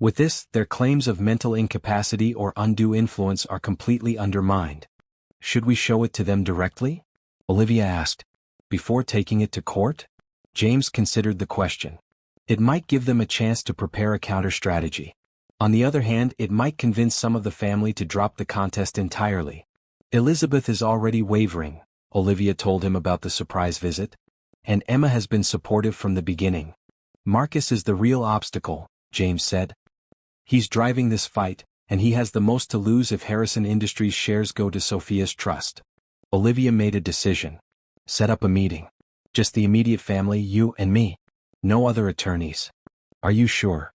A: With this, their claims of mental incapacity or undue influence are completely undermined. Should we show it to them directly? Olivia asked. Before taking it to court? James considered the question. It might give them a chance to prepare a counter-strategy. On the other hand, it might convince some of the family to drop the contest entirely. Elizabeth is already wavering, Olivia told him about the surprise visit. And Emma has been supportive from the beginning. Marcus is the real obstacle, James said. He's driving this fight, and he has the most to lose if Harrison Industries shares go to Sophia's trust. Olivia made a decision. Set up a meeting. Just the immediate family, you and me. No other attorneys. Are you sure?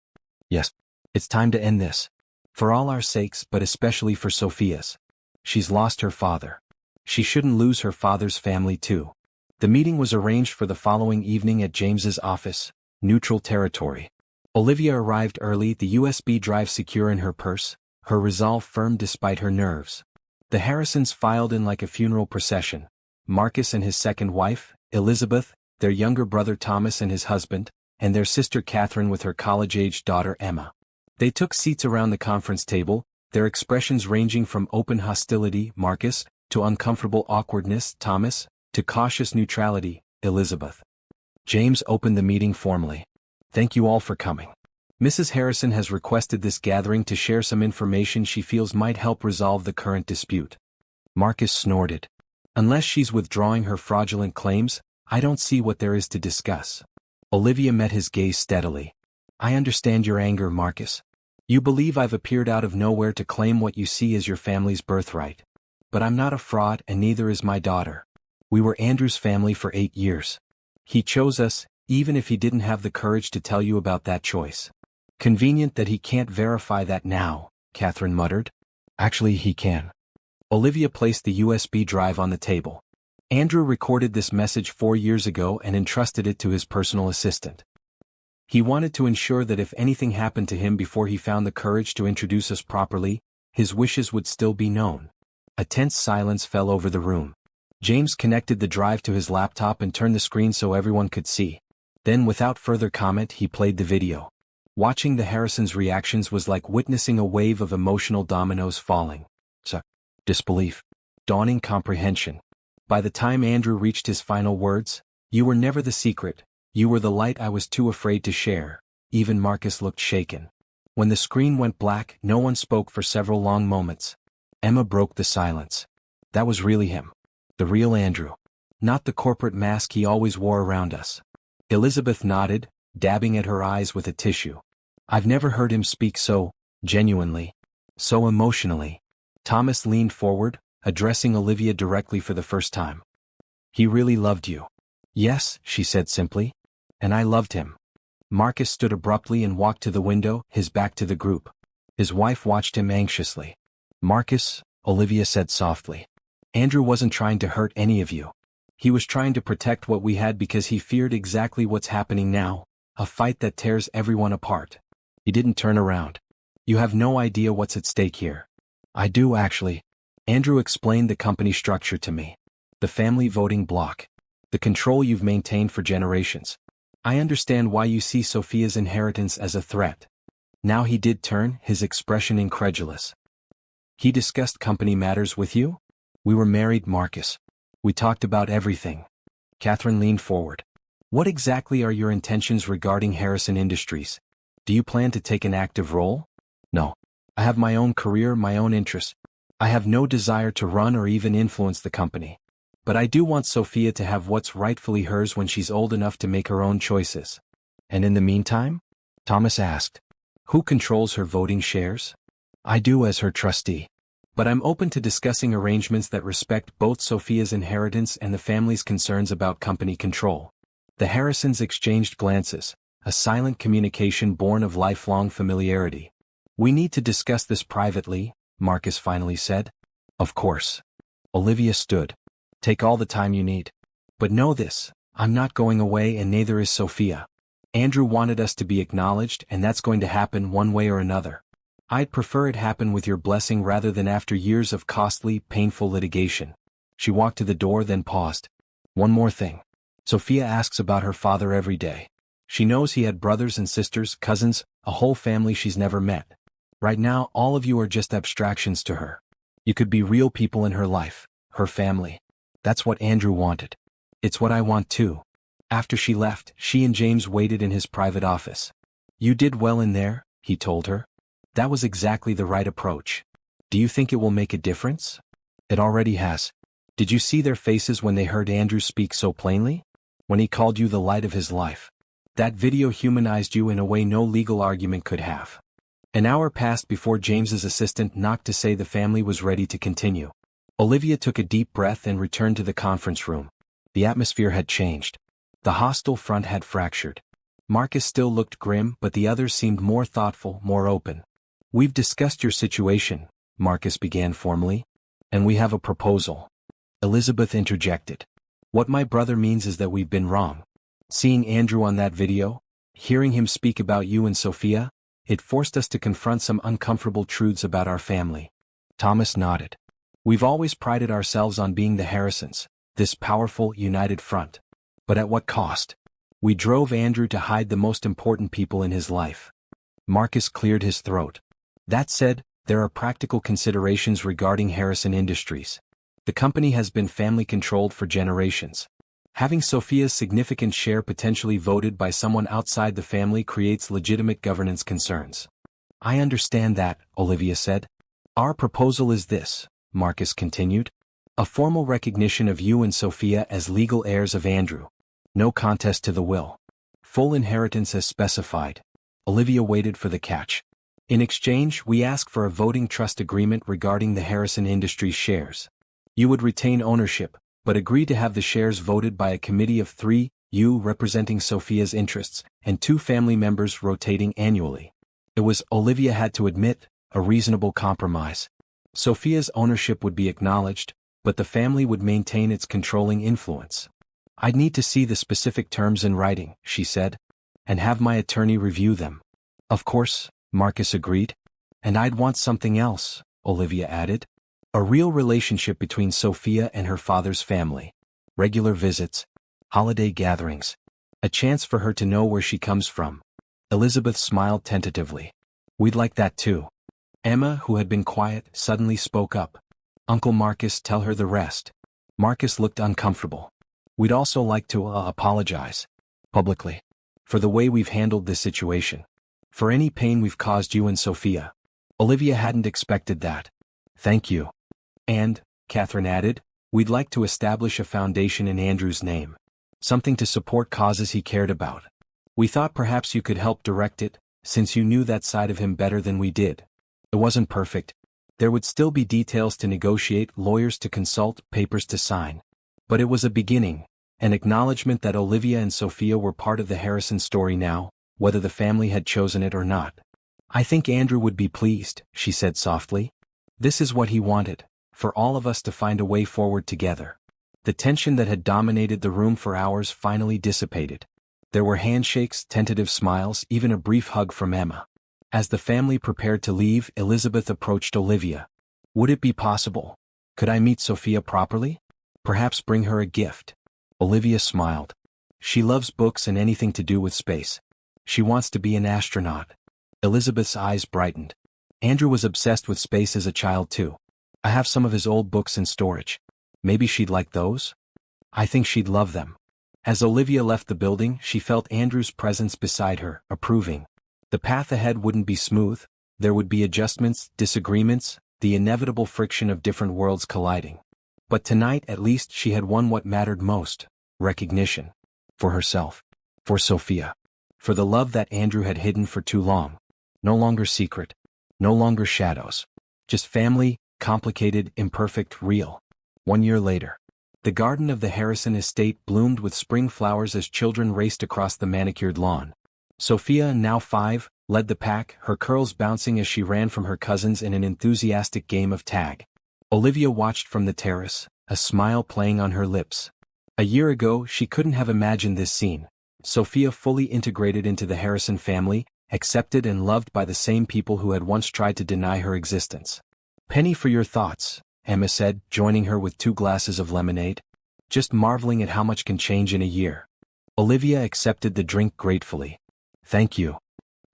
A: Yes. It's time to end this. For all our sakes, but especially for Sophia's. She's lost her father. She shouldn't lose her father's family too. The meeting was arranged for the following evening at James's office, neutral territory. Olivia arrived early, the USB drive secure in her purse, her resolve firm despite her nerves. The Harrisons filed in like a funeral procession. Marcus and his second wife, Elizabeth, their younger brother Thomas and his husband, and their sister Catherine with her college-aged daughter Emma. They took seats around the conference table, their expressions ranging from open hostility, Marcus, to uncomfortable awkwardness, Thomas, to cautious neutrality, Elizabeth. James opened the meeting formally. Thank you all for coming. Mrs. Harrison has requested this gathering to share some information she feels might help resolve the current dispute. Marcus snorted. Unless she's withdrawing her fraudulent claims, I don't see what there is to discuss. Olivia met his gaze steadily. I understand your anger, Marcus. You believe I've appeared out of nowhere to claim what you see as your family's birthright. But I'm not a fraud and neither is my daughter. We were Andrew's family for 8 years. He chose us, even if he didn't have the courage to tell you about that choice. Convenient that he can't verify that now, Catherine muttered. Actually, he can. Olivia placed the USB drive on the table. Andrew recorded this message 4 years ago and entrusted it to his personal assistant. He wanted to ensure that if anything happened to him before he found the courage to introduce us properly, his wishes would still be known. A tense silence fell over the room. James connected the drive to his laptop and turned the screen so everyone could see. Then without further comment he played the video. Watching the Harrisons' reactions was like witnessing a wave of emotional dominoes falling. Disbelief. Dawning comprehension. By the time Andrew reached his final words, "You were never the secret, you were the light I was too afraid to share," even Marcus looked shaken. When the screen went black, no one spoke for several long moments. Emma broke the silence. That was really him. The real Andrew. Not the corporate mask he always wore around us. Elizabeth nodded, dabbing at her eyes with a tissue. I've never heard him speak so genuinely, so emotionally. Thomas leaned forward, addressing Olivia directly for the first time. He really loved you. Yes, she said simply. And I loved him. Marcus stood abruptly and walked to the window, his back to the group. His wife watched him anxiously. Marcus, Olivia said softly. Andrew wasn't trying to hurt any of you. He was trying to protect what we had because he feared exactly what's happening now, a fight that tears everyone apart. He didn't turn around. You have no idea what's at stake here. I do actually. Andrew explained the company structure to me. The family voting block. The control you've maintained for generations. I understand why you see Sophia's inheritance as a threat. Now he did turn, his expression incredulous. He discussed company matters with you? We were married, Marcus. We talked about everything. Catherine leaned forward. What exactly are your intentions regarding Harrison Industries? Do you plan to take an active role? No. I have my own career, my own interests. I have no desire to run or even influence the company. But I do want Sophia to have what's rightfully hers when she's old enough to make her own choices. And in the meantime? Thomas asked. Who controls her voting shares? I do as her trustee. But I'm open to discussing arrangements that respect both Sophia's inheritance and the family's concerns about company control. The Harrisons exchanged glances, a silent communication born of lifelong familiarity. We need to discuss this privately, Marcus finally said. Of course. Olivia stood. Take all the time you need. But know this, I'm not going away and neither is Sophia. Andrew wanted us to be acknowledged and that's going to happen one way or another. I'd prefer it happen with your blessing rather than after years of costly, painful litigation. She walked to the door then paused. One more thing. Sophia asks about her father every day. She knows he had brothers and sisters, cousins, a whole family she's never met. Right now, all of you are just abstractions to her. You could be real people in her life, her family. That's what Andrew wanted. It's what I want too. After she left, she and James waited in his private office. You did well in there, he told her. That was exactly the right approach. Do you think it will make a difference? It already has. Did you see their faces when they heard Andrew speak so plainly? When he called you the light of his life. That video humanized you in a way no legal argument could have. An hour passed before James's assistant knocked to say the family was ready to continue. Olivia took a deep breath and returned to the conference room. The atmosphere had changed. The hostile front had fractured. Marcus still looked grim, but the others seemed more thoughtful, more open. We've discussed your situation, Marcus began formally. And we have a proposal. Elizabeth interjected. What my brother means is that we've been wrong. Seeing Andrew on that video, hearing him speak about you and Sophia, it forced us to confront some uncomfortable truths about our family. Thomas nodded. We've always prided ourselves on being the Harrisons, this powerful, united front. But at what cost? We drove Andrew to hide the most important people in his life. Marcus cleared his throat. That said, there are practical considerations regarding Harrison Industries. The company has been family-controlled for generations. Having Sophia's significant share potentially voted by someone outside the family creates legitimate governance concerns. I understand that, Olivia said. Our proposal is this, Marcus continued. A formal recognition of you and Sophia as legal heirs of Andrew. No contest to the will. Full inheritance as specified. Olivia waited for the catch. In exchange, we ask for a voting trust agreement regarding the Harrison Industries shares. You would retain ownership, but agree to have the shares voted by a committee of 3, you representing Sophia's interests, and 2 family members rotating annually. It was, Olivia had to admit, a reasonable compromise. Sophia's ownership would be acknowledged, but the family would maintain its controlling influence. I'd need to see the specific terms in writing, she said, and have my attorney review them. Of course, Marcus agreed. And I'd want something else, Olivia added. A real relationship between Sophia and her father's family. Regular visits. Holiday gatherings. A chance for her to know where she comes from. Elizabeth smiled tentatively. We'd like that too. Emma, who had been quiet, suddenly spoke up. Uncle Marcus, tell her the rest. Marcus looked uncomfortable. We'd also like to apologize. Publicly. For the way we've handled this situation. For any pain we've caused you and Sophia. Olivia hadn't expected that. Thank you. And, Catherine added, we'd like to establish a foundation in Andrew's name. Something to support causes he cared about. We thought perhaps you could help direct it, since you knew that side of him better than we did. It wasn't perfect. There would still be details to negotiate, lawyers to consult, papers to sign. But it was a beginning, an acknowledgement that Olivia and Sophia were part of the Harrison story now, whether the family had chosen it or not. I think Andrew would be pleased, she said softly. This is what he wanted. For all of us to find a way forward together. The tension that had dominated the room for hours finally dissipated. There were handshakes, tentative smiles, even a brief hug from Emma. As the family prepared to leave, Elizabeth approached Olivia. Would it be possible? Could I meet Sophia properly? Perhaps bring her a gift. Olivia smiled. She loves books and anything to do with space. She wants to be an astronaut. Elizabeth's eyes brightened. Andrew was obsessed with space as a child too. I have some of his old books in storage. Maybe she'd like those? I think she'd love them. As Olivia left the building, she felt Andrew's presence beside her, approving. The path ahead wouldn't be smooth. There would be adjustments, disagreements, the inevitable friction of different worlds colliding. But tonight at least she had won what mattered most, recognition. For herself. For Sophia. For the love that Andrew had hidden for too long. No longer secret. No longer shadows. Just family, complicated, imperfect, real. 1 year later. The garden of the Harrison estate bloomed with spring flowers as children raced across the manicured lawn. Sophia, now 5, led the pack, her curls bouncing as she ran from her cousins in an enthusiastic game of tag. Olivia watched from the terrace, a smile playing on her lips. A year ago, she couldn't have imagined this scene. Sophia fully integrated into the Harrison family, accepted and loved by the same people who had once tried to deny her existence. Penny for your thoughts, Emma said, joining her with 2 glasses of lemonade. Just marveling at how much can change in a year. Olivia accepted the drink gratefully. Thank you.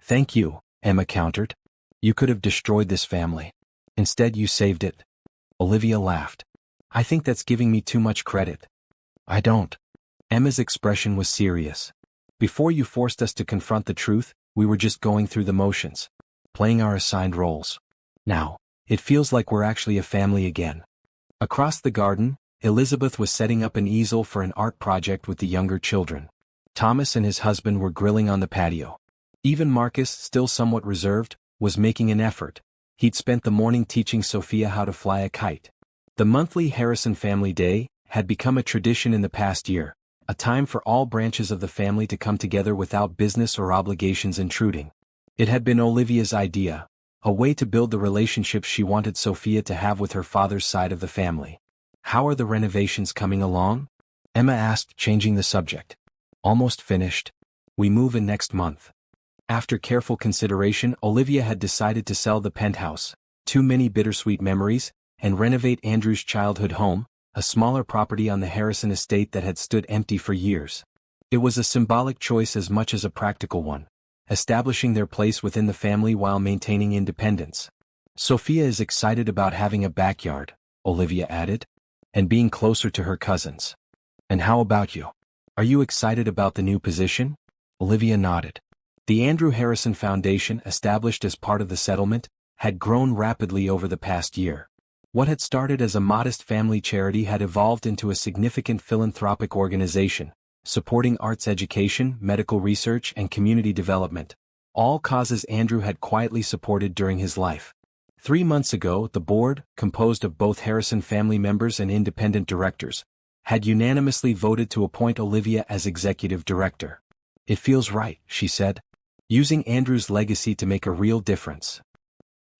A: Thank you, Emma countered. You could have destroyed this family. Instead you saved it. Olivia laughed. I think that's giving me too much credit. I don't. Emma's expression was serious. Before you forced us to confront the truth, we were just going through the motions, playing our assigned roles. Now, it feels like we're actually a family again. Across the garden, Elizabeth was setting up an easel for an art project with the younger children. Thomas and his husband were grilling on the patio. Even Marcus, still somewhat reserved, was making an effort. He'd spent the morning teaching Sophia how to fly a kite. The monthly Harrison Family Day had become a tradition in the past year, a time for all branches of the family to come together without business or obligations intruding. It had been Olivia's idea, a way to build the relationships she wanted Sophia to have with her father's side of the family. How are the renovations coming along? Emma asked, changing the subject. Almost finished. We move in next month. After careful consideration, Olivia had decided to sell the penthouse, too many bittersweet memories, and renovate Andrew's childhood home, a smaller property on the Harrison estate that had stood empty for years. It was a symbolic choice as much as a practical one, establishing their place within the family while maintaining independence. Sophia is excited about having a backyard, Olivia added, and being closer to her cousins. And how about you? Are you excited about the new position? Olivia nodded. The Andrew Harrison Foundation, established as part of the settlement, had grown rapidly over the past year. What had started as a modest family charity had evolved into a significant philanthropic organization, supporting arts education, medical research, and community development, all causes Andrew had quietly supported during his life. 3 months ago, the board, composed of both Harrison family members and independent directors, had unanimously voted to appoint Olivia as executive director. It feels right, she said, using Andrew's legacy to make a real difference.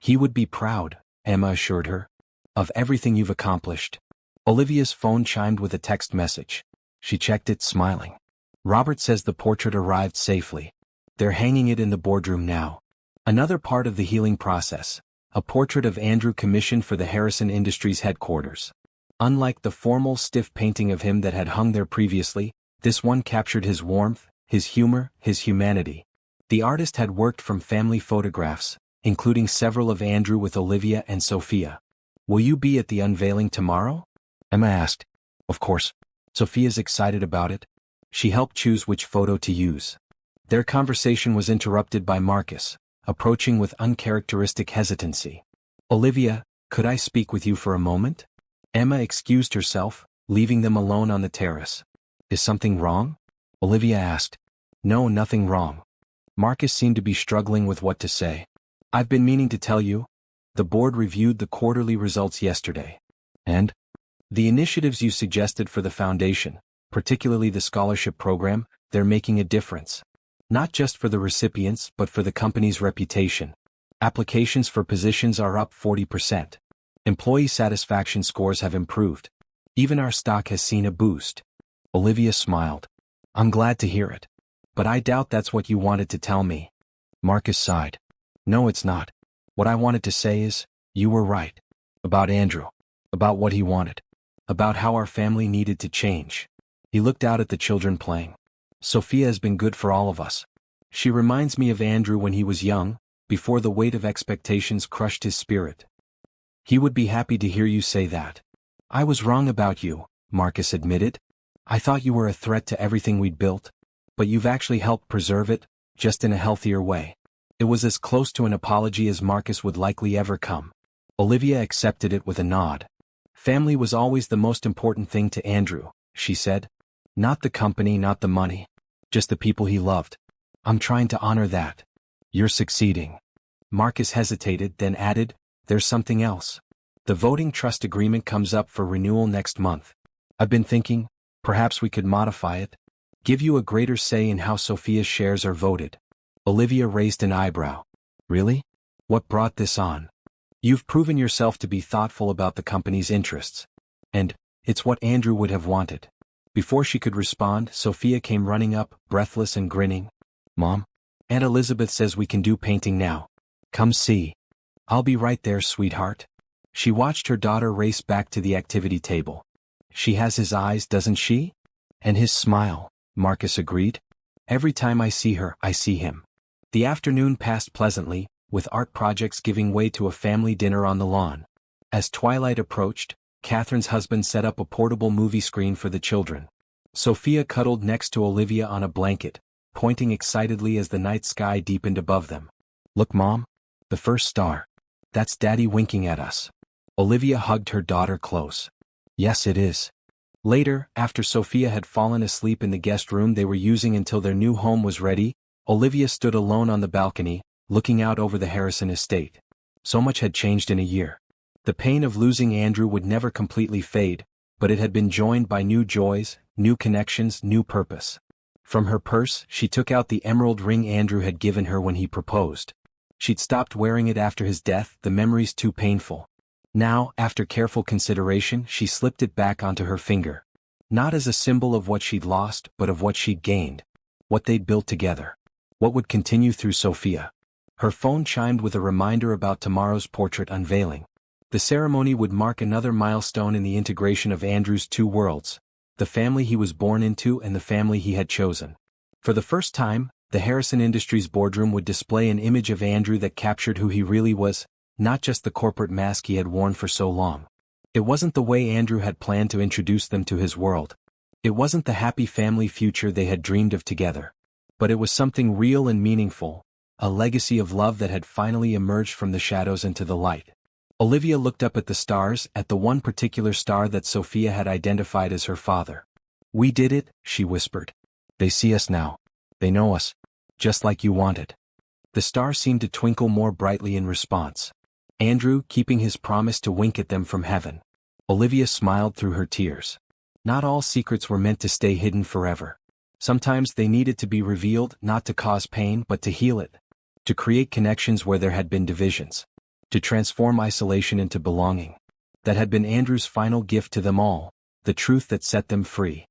A: He would be proud, Emma assured her, of everything you've accomplished. Olivia's phone chimed with a text message. She checked it, smiling. Robert says the portrait arrived safely. They're hanging it in the boardroom now. Another part of the healing process, a portrait of Andrew commissioned for the Harrison Industries headquarters. Unlike the formal, stiff painting of him that had hung there previously, this one captured his warmth, his humor, his humanity. The artist had worked from family photographs, including several of Andrew with Olivia and Sophia. Will you be at the unveiling tomorrow? Emma asked. Of course. Sophia's excited about it. She helped choose which photo to use. Their conversation was interrupted by Marcus, approaching with uncharacteristic hesitancy. Olivia, could I speak with you for a moment? Emma excused herself, leaving them alone on the terrace. Is something wrong? Olivia asked. No, nothing wrong. Marcus seemed to be struggling with what to say. I've been meaning to tell you. The board reviewed the quarterly results yesterday. And? The initiatives you suggested for the foundation, particularly the scholarship program, they're making a difference. Not just for the recipients but for the company's reputation. Applications for positions are up 40%. Employee satisfaction scores have improved. Even our stock has seen a boost. Olivia smiled. I'm glad to hear it. But I doubt that's what you wanted to tell me. Marcus sighed. No, it's not. What I wanted to say is, you were right. About Andrew. About what he wanted. About how our family needed to change. He looked out at the children playing. Sophia has been good for all of us. She reminds me of Andrew when he was young, before the weight of expectations crushed his spirit. He would be happy to hear you say that. I was wrong about you, Marcus admitted. I thought you were a threat to everything we'd built. But you've actually helped preserve it, just in a healthier way. It was as close to an apology as Marcus would likely ever come. Olivia accepted it with a nod. Family was always the most important thing to Andrew, she said. Not the company, not the money. Just the people he loved. I'm trying to honor that. You're succeeding. Marcus hesitated, then added, there's something else. The voting trust agreement comes up for renewal next month. I've been thinking, perhaps we could modify it. Give you a greater say in how Sophia's shares are voted. Olivia raised an eyebrow. Really? What brought this on? You've proven yourself to be thoughtful about the company's interests. And, it's what Andrew would have wanted. Before she could respond, Sophia came running up, breathless and grinning. Mom? Aunt Elizabeth says we can do painting now. Come see. I'll be right there, sweetheart. She watched her daughter race back to the activity table. She has his eyes, doesn't she? And his smile. Marcus agreed. Every time I see her, I see him. The afternoon passed pleasantly, with art projects giving way to a family dinner on the lawn. As twilight approached, Catherine's husband set up a portable movie screen for the children. Sophia cuddled next to Olivia on a blanket, pointing excitedly as the night sky deepened above them. Look, Mom. The first star. That's Daddy winking at us. Olivia hugged her daughter close. Yes, it is. Later, after Sophia had fallen asleep in the guest room they were using until their new home was ready, Olivia stood alone on the balcony, looking out over the Harrison estate. So much had changed in a year. The pain of losing Andrew would never completely fade, but it had been joined by new joys, new connections, new purpose. From her purse, she took out the emerald ring Andrew had given her when he proposed. She'd stopped wearing it after his death, the memories too painful. Now, after careful consideration, she slipped it back onto her finger. Not as a symbol of what she'd lost, but of what she'd gained. What they'd built together. What would continue through Sophia. Her phone chimed with a reminder about tomorrow's portrait unveiling. The ceremony would mark another milestone in the integration of Andrew's two worlds, the family he was born into and the family he had chosen. For the first time, the Harrison Industries boardroom would display an image of Andrew that captured who he really was, not just the corporate mask he had worn for so long. It wasn't the way Andrew had planned to introduce them to his world. It wasn't the happy family future they had dreamed of together. But it was something real and meaningful, a legacy of love that had finally emerged from the shadows into the light. Olivia looked up at the stars, at the one particular star that Sophia had identified as her father. We did it, she whispered. They see us now. They know us. Just like you wanted. The star seemed to twinkle more brightly in response. Andrew keeping his promise to wink at them from heaven. Olivia smiled through her tears. Not all secrets were meant to stay hidden forever. Sometimes they needed to be revealed, not to cause pain but to heal it. To create connections where there had been divisions. To transform isolation into belonging. That had been Andrew's final gift to them all, the truth that set them free.